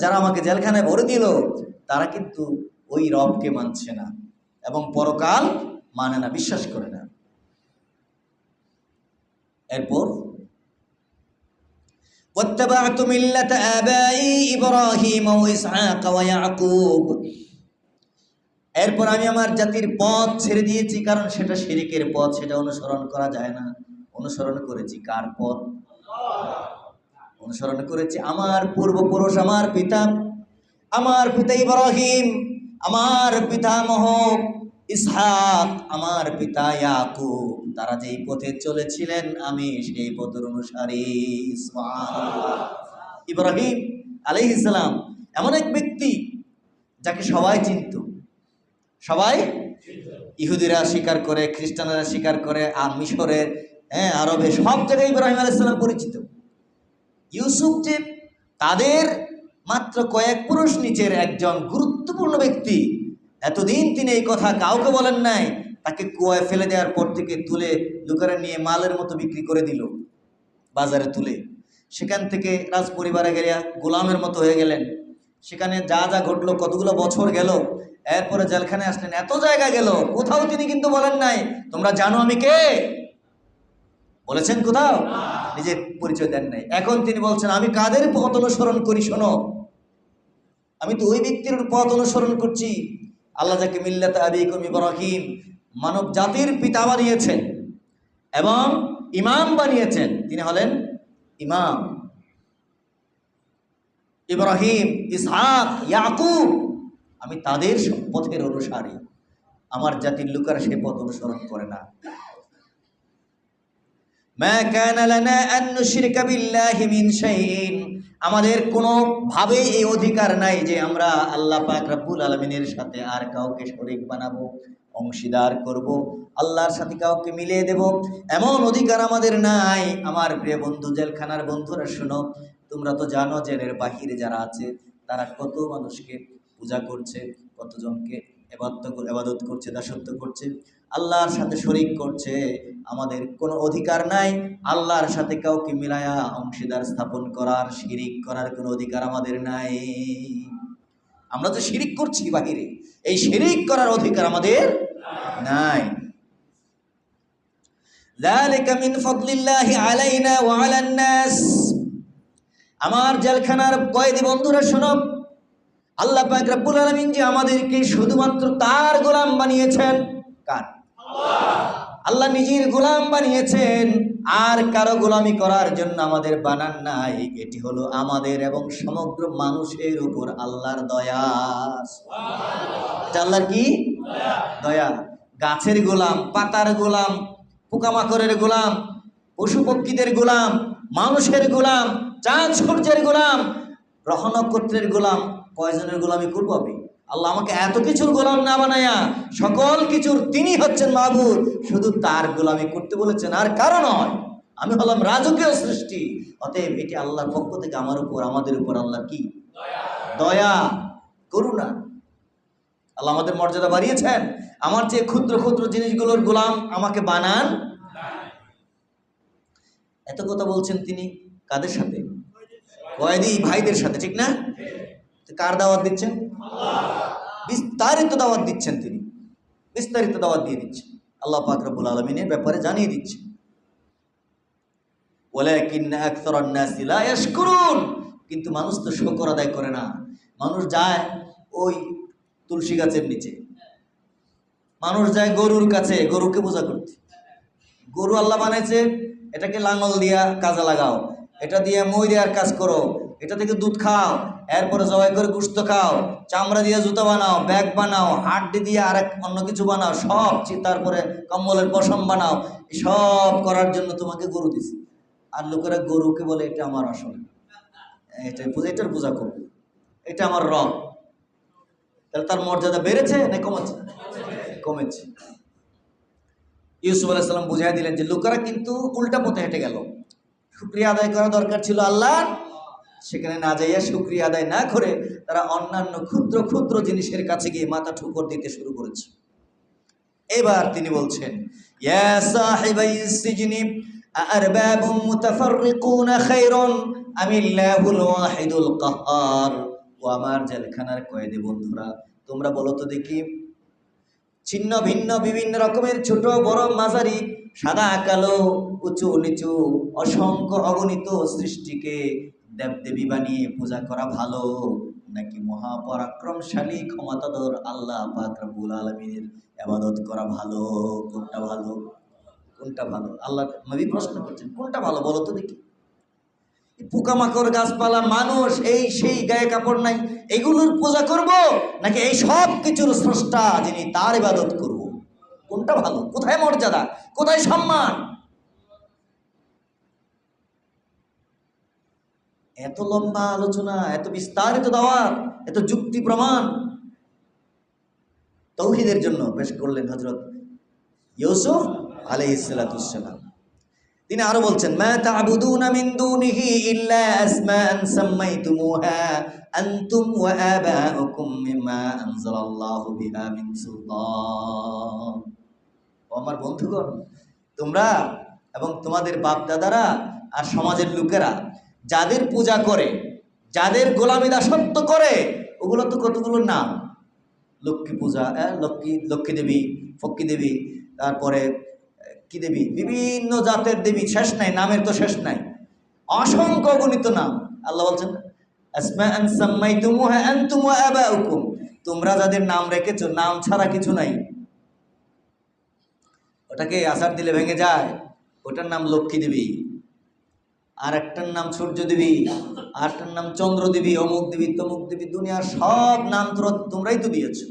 [SPEAKER 1] যারা আমাকে জেলখানায় ভরে দিল, তারা কিন্তু ওই রবকে মানছে না এবং পরকাল মানে না, বিশ্বাস করে না। এরপর واتبعت ملة آبائي إبراهيم وإسحاق ويعقوب, এরপর আমি আমার জাতির পথ ছেড়ে দিয়েছি, কারণ সেটা শিরকের পথ, সেটা অনুসরণ করা যায় না। অনুসরণ করেছি কার পথ? অনুসরণ করেছি আমার পূর্বপুরুষ, আমার পিতা ইব্রাহিম, আমার পিতামহ ইসহাক, আমার পিতা ইয়াকুব। তারা যেই পথে চলেছিলেন আমি সেই পথের অনুসারী। সুবহানাল্লাহ। ইব্রাহিম আলাইহিস সালাম এমন এক ব্যক্তি যাকে সবাই চিনত, সবাই, ইহুদিরা স্বীকার করে, খ্রিস্টানরা স্বীকার করে, আর মিশরের, আরবে, সব জায়গায় ইব্রাহিম আলাইহিস সালাম পরিচিত। ইউসুফ যে তাদের মাত্র কয়েক পুরুষ নিচের একজন গুরুত্বপূর্ণ ব্যক্তি, এতদিন তিনি এই কথা কাউকে বলেন নাই। তাকে কুয়ায় ফেলে দেওয়ার পর থেকে তুলে লুকারে নিয়ে মালের মতো বিক্রি করে দিল বাজারে তুলে। সেখান থেকে রাজ পরিবারে গেলে গোলামের মতো হয়ে গেলেন। সেখানে যা যা ঘটলো, কতগুলো বছর গেল, এরপরে জেলখানায় আসলেন, এত জায়গা গেল, কোথাও তিনি কিন্তু বলেন নাই তোমরা জানো আমি কে। বলেছেন কোথাও? নিজের পরিচয় দেন নাই। এখন তিনি বলছেন আমি কাদের পথ অনুসরণ করি শোনো, আমি তো ওই ব্যক্তির পথ অনুসরণ করছি, আল্লাহ যাকে মিল্লাত আবিকুম ইব্রাহিম, মানব জাতির পিতা বানিয়েছেন এবং ইমাম বানিয়েছেন, তিনি হলেন ইমাম। ইব্রাহিম, ইসহাক, ইয়াকুব, আমি তাদের পথের অনুসারী। আমার জাতির লোকেরা সেই পথ অনুসরণ করে না। মা কানা লানা আন নুশরিকা বিল্লাহি মিন শাইইন, আমাদের কোনো ভাবে এই অধিকার নাই যে আমরা আল্লাহ পাক রব্বুল আলামিনের সাথে আর কাউকে শরীক বানাবো, অংশীদার করব, আল্লাহর সাথে কাউকে মিলিয়ে দেব, এমন অধিকার আমাদের নাই। আমার প্রিয় বন্ধু, জেলখানার বন্ধুরা শোনো, তোমরা তো জানো জেলের বাহিরে যারা আছে তারা কত মানুষকে পূজা করছে, কতজনকে ইবাদত করছে, দাসত্ব করছে, আল্লাহর সাথে শরীক করছে। আমাদের কোনো অধিকার নাই আল্লাহর সাথে কাউকে মিলায়া অংশীদার স্থাপন করার, শিরিক করার কোনো অধিকার আমাদের নাই। আমরা তো শিরিক করছি বাহিরে, এই শিরিক করার অধিকার আমাদের নাই। যালিকা মিন ফাদলিল্লাহি আলাইনা ওয়া আলান নাস, আমার জেলখানার কয়েদি বন্ধুরা শোনো, আল্লাহ পাক রব্বুল আলামিন যে আমাদেরকে শুধুমাত্র তার গোলাম বানিয়েছেন। কার? আল্লাহ নিজের গোলাম বানিয়েছেন, আর কারো গোলামি করার জন্য আমাদের বানান নাই। এটি হলো আমাদের এবং সমগ্র মানুষের উপর আল্লাহর দয়া। এটা আল্লাহর কি দয়া? গাছের গোলাম, পাতার গোলাম, পোকামাকড়ের গোলাম, পশু পক্ষীদের গোলাম, মানুষের গোলাম, চাঁদ সূর্যের গোলাম, গ্রহ নক্ষত্রের গোলাম, কয়জনের গোলামি করবো আমি? আল্লাহ আমাকে এত কিছুর গোলাম না বানায়া, সকল কিছুর তিনি হচ্ছেন মাবুদ, শুধু তার গোলামি করতে বলেছেন, আর কারণ নয়। আমি হলাম রাজকীয় সৃষ্টি, অতএব এটি আল্লাহর পক্ষ থেকে আমার উপর, আমাদের উপর আল্লাহর কি দয়া, করুণা। আল্লাহ আমাদের মর্যাদা বাড়িয়েছেন, আমার যে ক্ষুদ্র ক্ষুদ্র জিনিসগুলোর গোলাম আমাকে বানান। এত কথা বলছেন তিনি, কাদের সাথে? কয়েদি ভাইদের সাথে, ঠিক না? কার দাওয়াত দিচ্ছেন? বিস্তারিত দাওয়াত দিচ্ছেন তিনি, বিস্তারিত দাওয়াত দিয়ে দিচ্ছেন, আল্লাহ পাক রব্বুল আলামিনের ব্যাপারে জানিয়ে দিচ্ছেন। ওয়ালাকিন্না আকসারান নাসি লা ইয়াশকুরুন, কিন্তু মানুষ তো শুকর আদায় করে না। মানুষ যায় ওই তুলসী গাছের নিচে, মানুষ যায় গরুর কাছে গরুকে পূজা করতে। গরু আল্লাহ বানাইছে, এটাকে লাঙল দিয়া কাজে লাগাও, এটা দিয়ে মই দেওয়ার কাজ করো, এটা থেকে দুধ খাও, এরপরে জবাই করে গোশত খাও, চামড়া দিয়ে জুতা বানাও, ব্যাগ বানাও, হাড্ডি দিয়ে আরেক অন্য কিছু বানাও, সব তারপরে কম্বলের পশম বানাও, সব করার জন্য তোমাকে গরু দিছে। আর লোকেরা গরুকে বলে এটা আমার আসল, এটার পূজা করবো, এটা আমার রব। তাহলে তার মর্যাদা বেড়েছে না কমেছে? কমেছে। ইউসুফ আলাইহিস সালাম বুঝাই দিলেন যে লোকেরা কিন্তু উল্টা পথে হেঁটে গেল। শুকরিয়া আদায় করা দরকার ছিল আল্লাহ, সেখানে না যাইয়া শুকরিয়া আদায় না করে তারা অন্যান্য ক্ষুদ্র ক্ষুদ্র জিনিসের কাছে গিয়ে মাথা ঠুকর দিতে শুরু করেছে। এবার তিনি বলছেন, ইয়া সাহিবাইস সিজনি আরবাবুম মুতাফাররিকুনা খায়রুন আমিল্লাহুল ওয়াহিদুল কাহ্হার। ও আমার জেলখানার কয়েদি বন্ধুরা, তোমরা বলো তো দেখি, ছিন্ন ভিন্ন বিভিন্ন রকমের ছোট বড় মাঝারি, সাদা কালো, উঁচু নিচু, অসংখ্য অগণিত সৃষ্টিকে দেবদেবী বানিয়ে পূজা করা ভালো, নাকি মহাপরাক্রমশালী ক্ষমতাধর আল্লাহ পাক রব্বুল আলামিনের ইবাদত করা ভালো? কোনটা ভালো? কোনটা ভালো? আল্লাহ নবী প্রশ্ন করছেন, কোনটা ভালো বলো তো দেখি। পোকামাকড়, গাছপালা, মানুষ, এই সেই গায়ে কাপড় নাই, এগুলোর পূজা করব, নাকি এই সব কিছুর স্রষ্টা যিনি তার ইবাদত করব? কোনটা ভালো? কোথায় মর্যাদা, কোথায় সম্মান? এত লম্বা আলোচনা, এত বিস্তারিত দাওয়াত, এত যুক্তি প্রমাণ তাওহীদের জন্য পেশ করলেন হযরত ইউসুফ আলাইহিস সালাতুস সালাম। তিনি আরো বলছেন, মা তা'বুদুনা মিন দুনিহি ইল্লা আসমাআন সাম্মাইতুমুহা আনতুম ওয়া আবাউকুম মিম্মা আনজালাল্লাহু বিহা মিন সুলতান। ও আমার বন্ধুগণ, তোমরা এবং তোমাদের বাপ দাদারা আর সমাজের লোকেরা যাদের পূজা করে, যাদের গোলামি দাসত্ব করে, ওগুলো তো কতগুলো নাম, লক্ষ্মী পূজা, লক্ষ্মী দেবী, ফক্কি দেবী, তারপরে কি দেবী, বিভিন্ন জাতের দেবী, শেষ নাই, নামের তো শেষ নাই, অসংখ্য গণিত নাম। আল্লাহ বলছেন, আসমাআন সাম্মাইতুমুহা আনতুম ওয়া আবাউকুম, তোমরা যাদের নাম রেখেছো, নাম ছাড়া কিছু নাই। ওটাকে আছাড় দিলে ভেঙে যায়, ওটার নাম লক্ষ্মী দেবী, আর একটার নাম সূর্য দেবী, আর একটার নাম চন্দ্র দেবী, অমুক দেবী, তমুক দেবী, দুনিয়ার সব নাম তোমরাই তো দিয়েছো,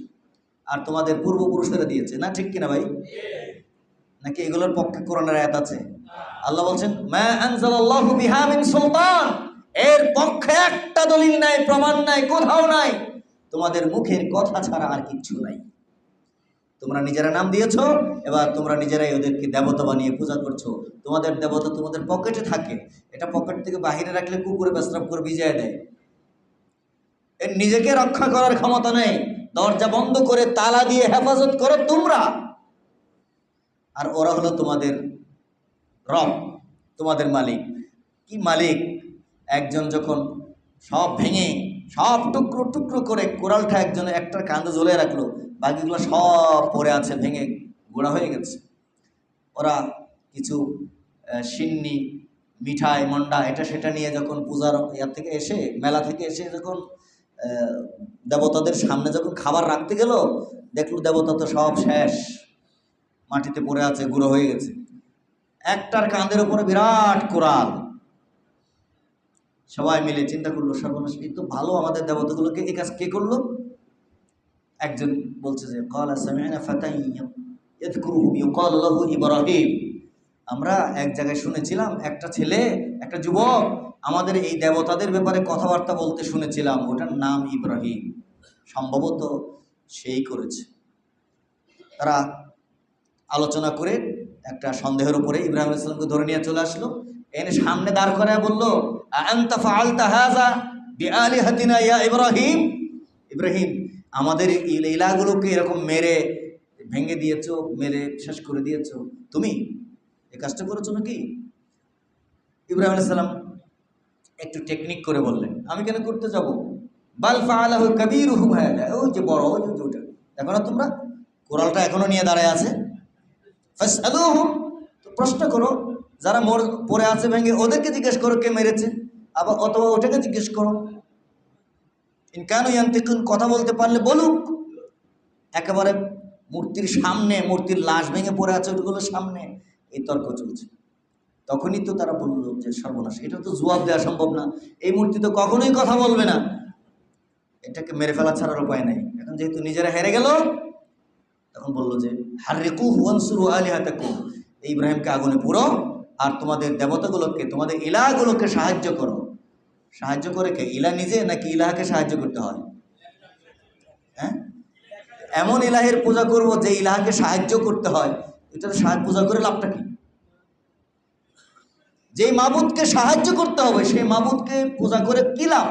[SPEAKER 1] আর তোমাদের পূর্বপুরুষেরা দিয়েছে না, ঠিক কিনা ভাই? নাকি এগুলোর পক্ষে কোরআনের আয়াত আছে? আল্লাহ বলছেন, মা আনজালাল্লাহু বিহা মিন সুলতান, এর পক্ষে একটা দলিল নাই, প্রমাণ নাই, কোথাও নাই, তোমাদের মুখের কথা ছাড়া আর কিচ্ছু নাই। তোমরা নিজেরা নাম দিয়েছো, এবার তোমরা নিজেরাই ওদেরকে দেবতা বানিয়ে পূজা করছো। তোমাদের দেবতা তোমাদের পকেটে থাকে, এটা পকেট থেকে বাহিরে রাখলে কুকুরে পেশাব করে ভিজিয়ে দেয়, এর নিজেকে রক্ষা করার ক্ষমতা নেই। দরজা বন্ধ করে তালা দিয়ে হেফাজত করো তোমরা, আর ওরা হলো তোমাদের রব, তোমাদের মালিক। কি মালিক? একজন যখন সব ভেঙে সব টুকরো টুকরো করে কোরালটা একজনে একটার কান্দে ঝুলিয়ে রাখলো, বাকিগুলো সব পড়ে আছে, ভেঙে গোড়া হয়ে গেছে। ওরা কিছু সিন্নি, মিঠাই, মন্ডা, এটা সেটা নিয়ে যখন পূজার ইয়ার থেকে এসে, মেলা থেকে এসে যখন দেবতাদের সামনে যখন খাবার রাখতে গেল, দেখলো দেবতা তো সব শেষ, মাটিতে পড়ে আছে, গুঁড়ো হয়ে গেছে। একটার কাঁধের উপরে বিরাট কোরাল। সবাই মিলে চিন্তা করলো, সর্বনাশ, এই তো ভালো, আমাদের দেবতাগুলোকে এই কাজ কে করলো? একজন বলছে যে, ক্বালা সামি'না ফাতান ইয়াযকুরুহুম ইউক্বালু লাহু ইব্রাহিম, আমরা এক জায়গায় শুনেছিলাম, একটা ছেলে, একটা যুবক আমাদের এই দেবতাদের ব্যাপারে কথাবার্তা বলতে শুনেছিলাম, ওটার নাম ইব্রাহিম, সম্ভবত সেই করেছে। তারা আলোচনা করে একটা সন্দেহের উপরে ইব্রাহিম আলাইহিস সালামকে ধরে নিয়ে চলে আসলো, এনে সামনে দাঁড় করায় বললো, আনতা ফাআলতা হাযা বিআলিহাতিনা ইয়া ইব্রাহিম, ইব্রাহিম, আমাদের এই ইলাহগুলোকে এরকম মেরে ভেঙে দিয়েছো, মেরে শেষ করে দিয়েছো, তুমি এই কাজটা করেছো নাকি? ইব্রাহিম আলাইহিস সালাম একটু টেকনিক করে বললেন, আমি কেন করতে যাব? বাল ফাআলাহু কাবীরুহুম হাদা, ওই যে বড় ওই যে ওটা দেখো না তোমরা, কোরালটা এখনো নিয়ে দাঁড়ায় আছে। ফাসআলুহুম, তো প্রশ্ন করো, যারা পড়ে আছে ভেঙে ওদেরকে জিজ্ঞেস করো কে মেরেছে, আবার অথবা ওটাকে জিজ্ঞেস করো। ইন কানু ইয়ানতিকুন, কথা বলতে পারলে বলুক। একেবারে মূর্তির সামনে, মূর্তির লাশ ভেঙে পড়ে আছে ওইগুলোর সামনে এই তর্ক চলছে। তখনই তো তারা বললো যে সর্বনাশ, এটা তো জবাব দেওয়া সম্ভব না, এই মূর্তি তো কখনোই কথা বলবে না, এটাকে মেরে ফেলা ছাড়ার উপায় নাই। এখন যেহেতু নিজেরা হেরে গেল, তখন বললো যে হাররিকুহু ওয়ানসুরু আলিহাতাকুম, এই ইব্রাহিমকে আগুনে পুরো আর তোমাদের দেবতাগুলোকে, তোমাদের ইলাহগুলোকে সাহায্য করো। সাহায্য করে কে? ইলাহ নিজে নাকি ইলাহকে সাহায্য করতে হয়? হ্যাঁ, এমন ইলাহের পূজা করব যে ইলাহকে সাহায্য করতে হয়, এটা পূজা করে লাভটা কি? যে মাবুদকে সাহায্য করতে হবে সেই মাবুদকে পূজা করে কি লাভ?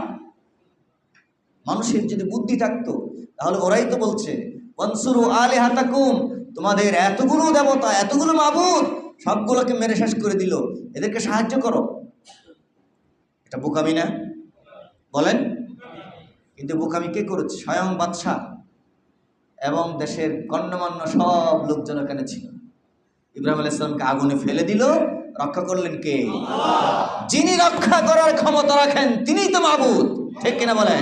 [SPEAKER 1] মানুষের যদি বুদ্ধি থাকতো তাহলে ওরাই তো বলছে ওয়ানসুরু আলিহাতাকুম, তোমাদের এতগুলো দেবতা, এতগুলো মাবুদ, সবগুলোকে মেরে শেষ করে দিল, এদেরকে সাহায্য করো। এটা বোকামি না? বলেন। কিন্তু বোকামি কে করেছে? স্বয়ং বাদশাহ এবং দেশের গণ্যমান্য সব লোকজন এখানে ছিল। ইব্রাহিম আলাইহিস সালামকে আগুনে ফেলে দিল, রক্ষা করলেন কে? যিনি রক্ষা করার ক্ষমতা রাখেন তিনিই তো মাবুদ, ঠিক কিনা বলেন?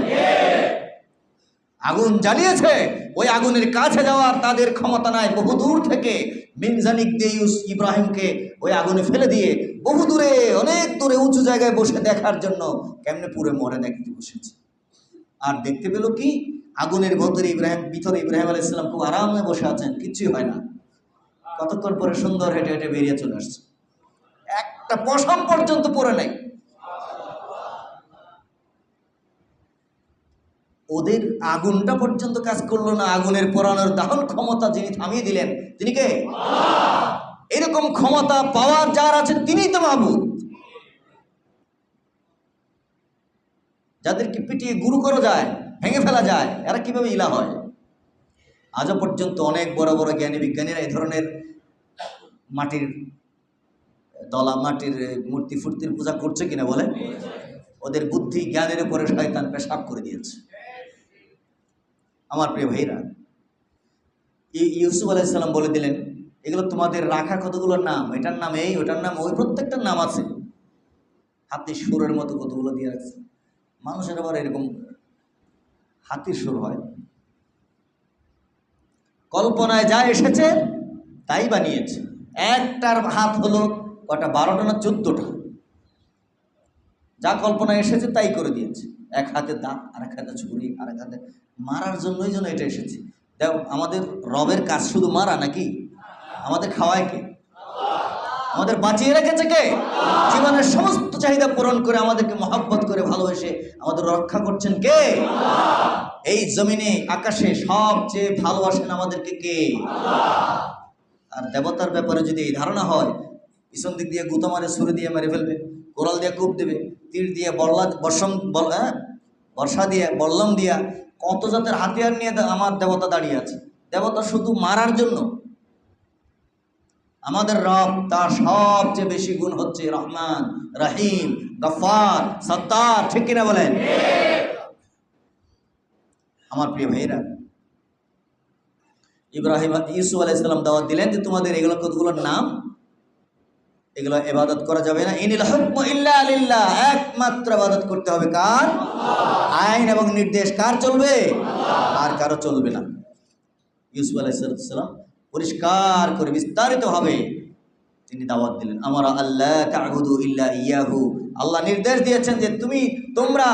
[SPEAKER 1] আগুন জ্বালিয়েছে, ওই আগুনের কাছে যাওয়ার তাদের ক্ষমতা নাই। বহু দূর থেকে মিনজানিক দিয়ে ইব্রাহিমকে ওই আগুনে ফেলে দিয়ে বহু দূরে, অনেক দূরে উঁচু জায়গায় বসে দেখার জন্য কেমনে পুরে মরে দেখতে বসেছে। আর দেখতে পেল কি? আগুনের ভিতরে ইব্রাহিম আলাইহিস সালাম খুব আরামে বসে আছেন, কিছুই হয় না। কতক্ষণ পরে সুন্দর হেঁটে হেঁটে বেরিয়ে চলে আসছে, একটা পশম পর্যন্ত পড়ে নাই। ওদের আগুনটা পর্যন্ত কাজ করলো না, আগুনের পোড়ানোর দাহন ক্ষমতা যিনি থামিয়ে দিলেন তিনি কে? এরকম ক্ষমতা পাওয়ার যার আছে তিনিই তো মাবুদ। যাদেরকে পিটিয়ে গুরু করা যায়, ভেঙে ফেলা যায়, এরা কিভাবে ইলা হয়? আজও পর্যন্ত অনেক বড় বড় জ্ঞানী বিজ্ঞানীরা এই ধরনের মাটির দলা, মাটির মূর্তি ফুর্তির পূজা করছে কিনা বলে? ওদের বুদ্ধি জ্ঞানের উপরে শয়তান পেশাব করে দিয়েছে। আমার প্রিয় ভাইরা, ইউসুফ আলাইহিস সালাম বলে দিলেন এগুলো তোমাদের রাখা কতগুলো নাম, এটার নাম এই, ওটার নাম ওই, প্রত্যেকটার নাম আছে। হাতির সুরের মতো কতগুলো দিয়ে রাখছে। মানুষের আবার এরকম হাতির সুর হয়? কল্পনায় যা এসেছে তাই বানিয়েছে। একটার হাত হলো কটা, 12টা না 14টা, যা কল্পনায় এসেছে তাই করে দিয়েছে। এক হাতে দা, আর এক হাতে ছুরি, আর এক হাতে মারার জন্যই যেন এটা এসেছে। দেখো, আমাদের রবের কাজ শুধু মারা নাকি? আমাদের খাওয়ায় কে? আমাদের বাঁচিয়ে রেখেছে কে? জীবনের সমস্ত চাহিদা পূরণ করে আমাদেরকে মহব্বত করে ভালোবেসে আমাদের রক্ষা করছেন কে? এই জমিনে আকাশে সবচেয়ে ভালোবাসেন আমাদেরকে কে? আর দেবতার ব্যাপারে যদি এই ধারণা হয়, পিছন দিক দিয়ে গুতো মারে, ছুরি দিয়ে মেরে ফেলবে, কোরাল দিয়ে কূপ দেবে, তীর দিয়ে বর্ষা দিয়ে, বল্লম দিয়া, কত জাতের হাতিয়ার নিয়ে আমার দেবতা দাঁড়িয়ে আছে। দেবতা শুধু মারার জন্য? আমাদের রব, তার সবচেয়ে বেশি গুণ হচ্ছে রহমান, রহিম, গফফার, সত্তার, ঠিক কিনা বলেন? আমার প্রিয় ভাইরা, ইউসুফ আলাইহিস সালাম দাওয়াত দিলেন যে তোমাদের এগুলো কতগুলোর নাম, এগুলো ইবাদত করা যাবে না। ইনিল হুকমু ইল্লা লিল্লাহ, একমাত্র ইবাদত করতে হবে কার? আইন এবং নির্দেশ কার চলবে? আর কারো চলবে না। ইউসুফ আলাইহিস সালাম পরিষ্কার করে বিস্তারিতভাবে তিনি দাওয়াত দিলেন, আমারা আল্লাহ তা'বুদু ইল্লা ইয়াহু। আল্লাহ নির্দেশ দিয়েছেন যে তোমরা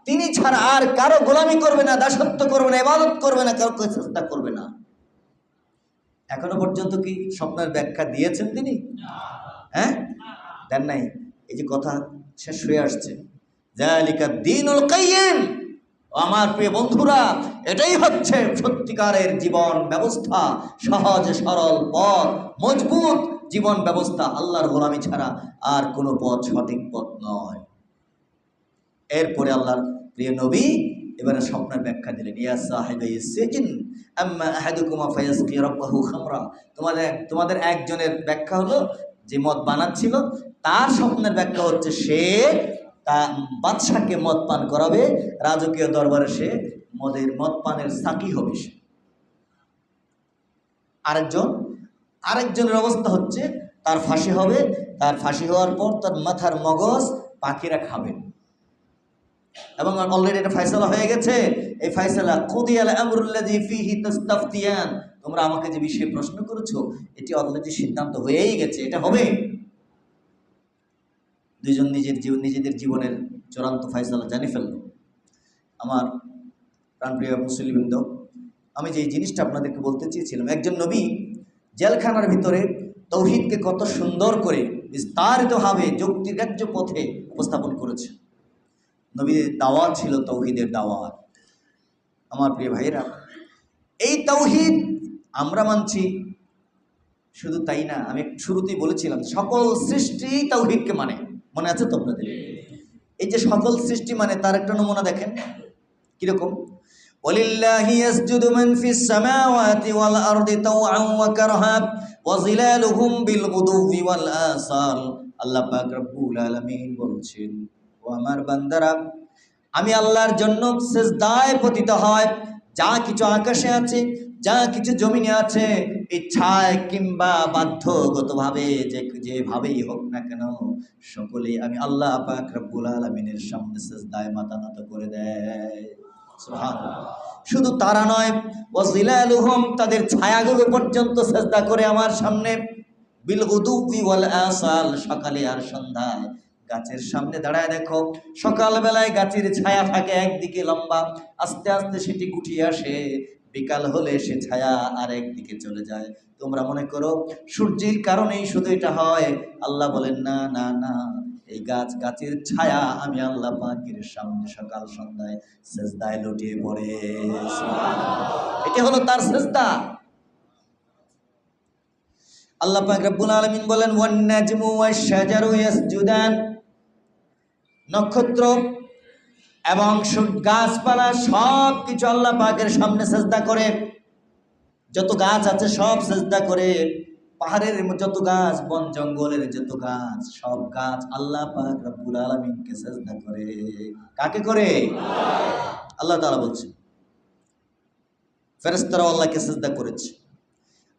[SPEAKER 1] তিনি ছাড়া আর কারো গোলামি করবে না, দাসত্ব করবে না, ইবাদত করবে না, কারো চেষ্টা করবে না। এখনো পর্যন্ত কি স্বপ্নের ব্যাখ্যা দিয়েছেন তিনি? হ্যাঁ, দেন নাই। এই যে কথা শেষ হয়ে আসছে, যালিকা দ্বীনুল কাইয়্যিম। আমার প্রিয় বন্ধুরা, এটাই হচ্ছে সত্যিকারের জীবন ব্যবস্থা, সহজ সরল পথ, মজবুত জীবন ব্যবস্থা। আল্লাহর গোলামি ছাড়া আর কোনো পথ সঠিক পথ নয়। এরপরে আল্লাহর প্রিয় নবী এবারে স্বপ্নের ব্যাখ্যা দিলেন, ইয়া সাহিবাই সিজিন আম্মা আহাদুকুমা ফায়াসকি রাব্বাহু খামরা। তোমাদের একজনের ব্যাখ্যা হলো যে মদ বানাচ্ছিল, তার স্বপ্নের ব্যাখ্যা হচ্ছে সে তা বাদশাকে মদ পান করাবে, রাজকীয় দরবারে সে মদ পানের সাকি হবে সে। আরেকজনের অবস্থা হচ্ছে তার ফাঁসি হবে, তার ফাঁসি হওয়ার পর তার মাথার মগজ পাখিরা খাবে। এবং অলরেডি এটা ফয়সালা হয়ে গেছে। এই ফয়সালা কুদিয়াল আমরুল্লাযী ফীহি তাস্তাফতিয়ান, তোমরা আমাকে যে বিষয়ে প্রশ্ন করেছো এটি অলরেডি সিদ্ধান্ত হয়েই গেছে, এটা হবে। দুইজন নিজেদের জীবনের চূড়ান্ত ফয়সালা জানিয়ে ফেলল। আমার প্রাণপ্রিয় মুসলিমবৃন্দ, আমি যে জিনিসটা আপনাদেরকে বলতে চেয়েছিলাম, একজন নবী জেলখানার ভিতরে তৌহিদকে কত সুন্দর করে বিস্তারিতভাবে যুক্তিগ্রাহ্য পথে উপস্থাপন করেছে। নবীদের দাওয়াত ছিল তৌহিদের দাওয়াত। আমার প্রিয় ভাইয়েরা, এই তৌহিদ আমরা মানছি, শুধু তাই না, আমি শুরুতেই বলেছিলাম সকল সৃষ্টি তৌহিদকে মানে। মনে আছে তো আপনাদের? এই যে সকল সৃষ্টি মানে, তার একটা নমুনা দেখেন কিরকম। ওয়ালিল্লাহি ইয়াসজুদু মান ফিস সামাওয়াতি ওয়াল আরদি তাওআন ওয়া কারহা ওয়া যিলালুহুম বিল গুদুওয়ি ওয়াল আসাল। আল্লাহ পাক রব্বুল আলামিন বলছেন, ও আমার বান্দারা, আমি আল্লাহর জন্য সিজদায় পতিত হয় যা কিছু আকাশে আছে, যা কিছু জমিনে আছে, ইচ্ছায় কিংবা বাধ্যগতভাবে যেভাবেই হোক না কেন, সকলেই আমি আল্লাহ পাক রব্বুল আলামিনের সামনে সিজদায় মাথা নত করে দেয়। সুবহানাল্লাহ। শুধু তারা নয়, ওয়াজিলালুহুম, তাদের ছায়াগুলো পর্যন্ত সিজদা করে আমার সামনে, বিল গুদুওয়ি ওয়াল আসাল, সকালে আর সন্ধ্যায়। গাছের সামনে দাঁড়ায় দেখো, সকালবেলায় গাছের ছায়া থাকে একদিকে লম্বা, আস্তে আস্তে সেটি গুটিয়ে আসে, বিকাল হলে সে ছায়া আর একদিকে চলে যায়। তোমরা মনে করো সূর্যের কারণেই শুধু এটা হয়? আল্লাহ বলেন না না না, এই গাছের ছায়া আমি আল্লাহ পাকের সামনে সকাল সন্ধ্যায় সিজদায় লুটিয়ে পড়ে। এটা হলো তার সিজদা। আল্লাহ পাক রব্বুল আলামিন বলেন, ওয়ান নাজমু ওয়াশ শাজারু ইয়াসজুদান, নক্ষত্র এবং গাছপালা সব কিছু আল্লাহ পাকের সামনে সিজদা করে। যত গাছ আছে সব সিজদা করে, পাহাড়ের যত গাছ, বন জঙ্গলের যত গাছ, সব গাছ আল্লাহ পাক রব্বুল আলামিনকে সিজদা করে। কাকে করে? আল্লাহ তাআলা বলছেন। ফেরেশতারাও আল্লাহকে সিজদা করেছে।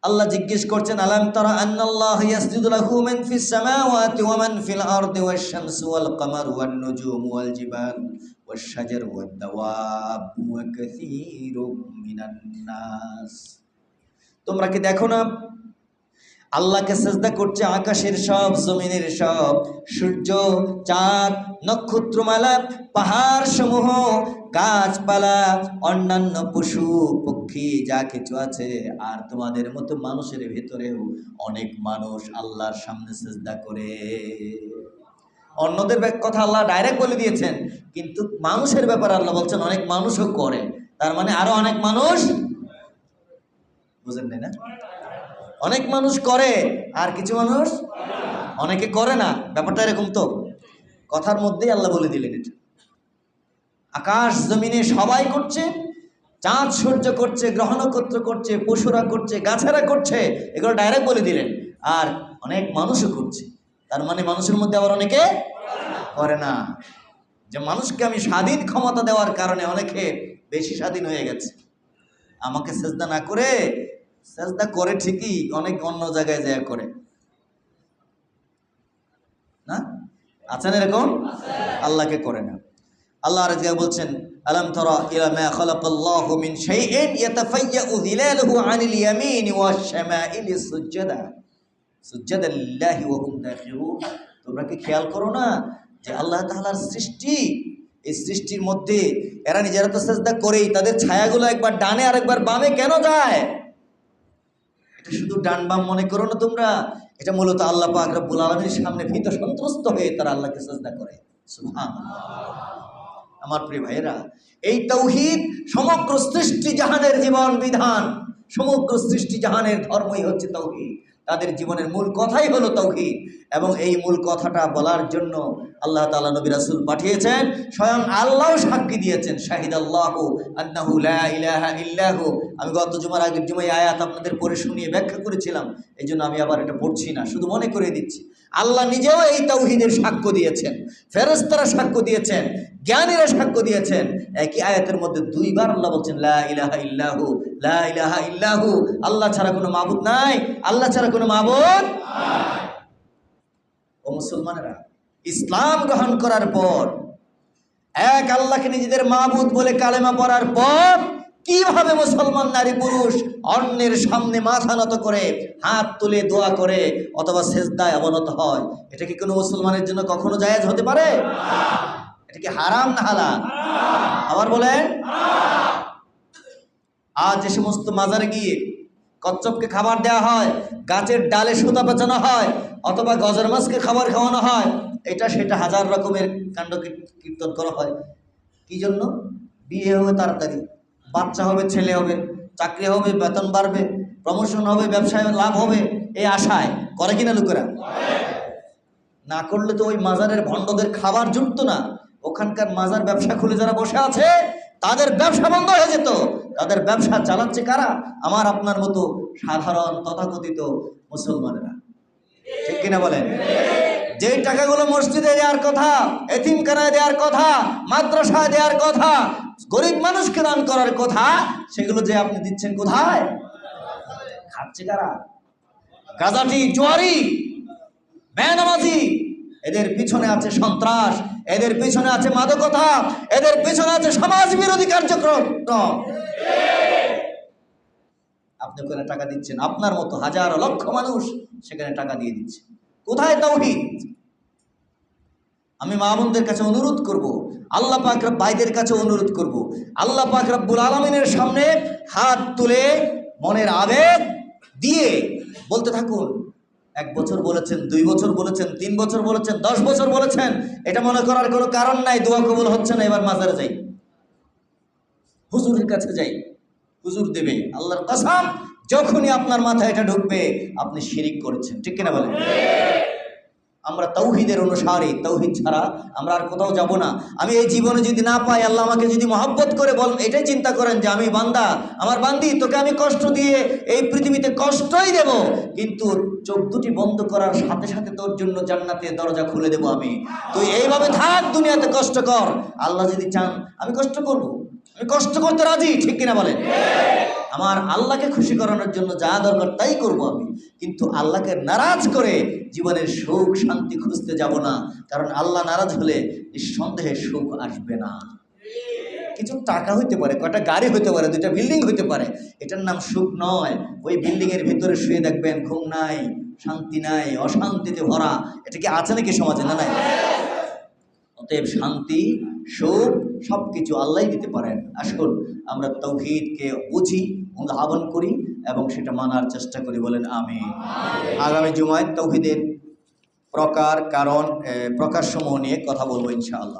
[SPEAKER 1] আল্লাহ জিজ্ঞেস করছেন, আলাম তারা আন্নাল্লাহু ইয়াসজুদু লাহু মান ফিস সামাওয়াতি ওয়া মান ফিল আরদি ওয়াশ শামসু ওয়াল কামারু ওয়ান নুজুমু ওয়াল জিবালু ওয়াশ শাজারু ওয়াদ দাওয়াবু ওয়া কাসীরুম মিনান নাস। তোমরা কি দেখো না আল্লাহকে সিজদা করছে আকাশের সব, জমিনের সব, সূর্য, চাঁদ, নক্ষত্রমালা, পাহাড় সমূহ, গাছপালা, অন্যান্য পশু পক্ষী যা কিছু আছে, আর তোমাদের মতো মানুষের ভিতরেও অনেক মানুষ আল্লাহর সামনে সিজদা করে। অন্যদের কথা আল্লাহ ডাইরেক্ট বলে দিয়েছেন, কিন্তু মানুষের ব্যাপারে আল্লাহ বলছেন অনেক মানুষও করে। তার মানে আরো অনেক মানুষ, বুঝেন না? অনেক মানুষ করে আর কিছু মানুষ অনেকে করে না। ব্যাপারটা এরকম তো, কথার মধ্যেই আল্লাহ বলে দিলেন এটা। আকাশ জমিনে সবাই করছে, চাঁদ সূর্য করছে, গ্রহ নক্ষত্র করছে, পশুরা করছে, গাছেরা করছে, এগুলো ডাইরেক্ট বলে দিলেন। আর অনেক মানুষও করছে, তার মানে মানুষের মধ্যে আবার অনেকে করে না। যে মানুষকে আমি স্বাধীন ক্ষমতা দেওয়ার কারণে অনেকে বেশি স্বাধীন হয়ে গেছে। আমাকে সিজদা না করে, সিজদা করে ঠিকই, অনেক অন্য জায়গায় যায় করে না, আছেন এরকম? আল্লাহকে করে না। আল্লাহ আর জায়গায় বলছেন, আলাম তারা ইলা মা খালাকাল্লাহু মিন শাইইন ইয়াতাফায়্যাউ যিলালুহু আনিল ইয়ামিনি ওয়াশ শামাইলি সুজদান লিল্লাহি ওয়া হুম দাখিরুন। তোমরা কি খেয়াল করো না যে আল্লাহ তাআলার সৃষ্টি, এই সৃষ্টির মধ্যে এরা নিজেরা তো সিজদা করেই, তাদের ছায়াগুলো একবার ডানে আর একবার বামে কেন যায়? এটা শুধু ডান বাম মনে করো না তোমরা, এটা মূলত আল্লাহ পাক রব্বুল আলামিনের সামনে ভীত সন্ত্রস্ত হয়ে তারা আল্লাহকে সিজদা করে। সুবহানাল্লাহ। আমার প্রিয় ভাইয়েরা, এই তাওহীদ সমগ্র সৃষ্টি জাহানের জীবন বিধান, সমগ্র সৃষ্টি জাহানের ধর্মই হচ্ছে তাওহীদ। তাদের জীবনের মূল কথাই হলো তাওহীদ। এবং এই মূল কথাটা বলার জন্য আল্লাহ তাআলা নবী রাসূল পাঠিয়েছেন, স্বয়ং আল্লাহও সাক্ষী দিয়েছেন, শাহিদাল্লাহু আন্নাহু লা ইলাহা ইল্লাহু। আমি গত জুমার আগের জুমায় আয়াত আপনাদের পড়ে শুনিয়ে ব্যাখ্যা করেছিলাম, এই জন্য আমি আবার এটা পড়ছি না, শুধু মনে করে দিচ্ছি। আল্লাহ নিজেও এই তাওহীদের সাক্ষ্য দিয়েছেন, ফেরেশতারা সাক্ষ্য দিয়েছেন, জ্ঞানীরা সাক্ষ্য দিয়েছেন। একই আয়াতের মধ্যে দুইবার আল্লাহ বলছেন লা ইলাহা ইল্লাহু, লা ইলাহা ইল্লাহু, আল্লাহ ছাড়া কোনো মাবুদ নাই, আল্লাহ ছাড়া কোনো মাবুদ নাই। ও মুসলমানেরা, ইসলাম গ্রহণ করার পর, এক আল্লাহকে নিজেদের মাবুদ বলে কালেমা পড়ার পর কিভাবে মুসলমান নারী পুরুষ অন্যের সামনে মাথা নত করে, হাত তুলে দোয়া করে অথবা সেজদায় অবনত হয়, এটা কি কোনো মুসলমানের জন্য কখনো জায়েজ হতে পারে? এটা কি হারাম না হালাল? আবার বলেন। আজ যে সমস্ত মাজারে গিয়ে কচ্ছপকে খাবার দেওয়া হয়, গাছের ডালে সুতা পেঁচানো হয়, অথবা গজর মাছকে খাবার খাওয়ানো হয়, এটা সেটা হাজার রকমের কাণ্ড কীর্তন করা হয়। কি জন্য? বিয়ে হবে তাড়াতাড়ি, বাচ্চা হবে, ছেলে হবে, চাকরি হবে, বেতন বাড়বে, প্রমোশন হবে, ব্যবসায় লাভ হবে, এই আশায় করে কিনা লোকেরা? না করলে তো ওই মাজারের ভণ্ডদের খাবার জুটতো না। ওখানকার মাজার ব্যবসা খুলে যারা বসে আছে তাদের ব্যবসা বন্ধ হয়ে যেত। তাদের ব্যবসা চালাচ্ছে কারা? আমার আপনার মতো সাধারণ তথাকথিত মুসলমানেরা। ঠিক কিনা বলেন? যেই টাকাগুলো মসজিদে দেওয়ার কথা, এতিমখানায় দেওয়ার কথা, মাদ্রাসায় দেওয়ার কথা, গরিব মানুষকে দান করার কথা, সেগুলো যে আপনি দিচ্ছেন কোথায়? খাচ্ছে কারা? গাজাটি, জুয়ারি, বেনামাজি, এদের পিছনে আছে সন্ত্রাস, এদের পিছনে আছে মাদকতা, এদের পিছনে আছে সমাজ বিরোধী কার্যক্রম। আপনি ওখানে টাকা দিচ্ছেন, আপনার মতো হাজার লক্ষ মানুষ সেখানে টাকা দিয়ে দিচ্ছে। কোথায় তাওহীদ? আমি মা বোনদের কাছে অনুরোধ করব, আল্লাহ পাক ভাইদের কাছে অনুরোধ করব, আল্লাহ পাক রব্বুল আলামিনের সামনে হাত তুলে মনের আবেগ দিয়ে বলতে থাকুন। 1 বছর বলেছেন, 2 বছর বলেছেন, 3 বছর বলেছেন, 10 বছর বলেছেন, এটা মনে করার কোনো কারণ নাই। দোয়া কবুল হচ্ছে না, এবার মাজারে যাই, হুজুরের কাছে যাই, হুজুর দেবে। আল্লাহর কসম, যখনই আপনার মাথায় এটা ঢুকবে আপনি শিরিক করেছেন। ঠিক কিনা বলেন? আমরা তাওহীদের অনুসারী, তাওহীদ ছাড়া আমরা আর কোথাও যাব না। আমি এই জীবনে যদি না পাই, আল্লাহ আমাকে যদি মহব্বত করে বল, এটাই চিন্তা করেন যে আমি বান্দা, আমার বান্দি, তোকে আমি কষ্ট দিয়ে এই পৃথিবীতে কষ্টই দেব, কিন্তু চোখ দুটি বন্ধ করার সাথে সাথে তোর জন্য জান্নাতের দরজা খুলে দেব আমি। তুই এইভাবে থাক, দুনিয়াতে কষ্ট কর। আল্লাহ যদি চান আমি কষ্ট করব, আমি কষ্ট করতে রাজি। ঠিক কিনা বলেন? আমার আল্লাহকে খুশি করানোর জন্য যা দরকার তাই করব আমি, কিন্তু আল্লাহকে নারাজ করে জীবনের সুখ শান্তি খুঁজতে যাব না। কারণ আল্লাহ নারাজ হলে নিঃসন্দেহে সুখ আসবে না। কিছু টাকা হইতে পারে, কয়টা গাড়ি হইতে পারে, 2টা বিল্ডিং হইতে পারে, এটার নাম সুখ নয়। ওই বিল্ডিং এর ভিতরে শুয়ে দেখবেন ঘুম নাই, শান্তি নাই, অশান্তিতে ভরা। এটা কি আছে নাকি সমাজে? না নাই। অতএব শান্তি, সুখ সবকিছু আল্লাহই দিতে পারেন। আসুন আমরা তাওহীদকে বুঝি, অনুধাবন করি এবং সেটা মানার চেষ্টা করি। বলেন আমিন। আগামী জুমায় তাওহীদের প্রকার, কারণ, প্রকারসমূহ নিয়ে কথা বলবো ইনশাআল্লাহ।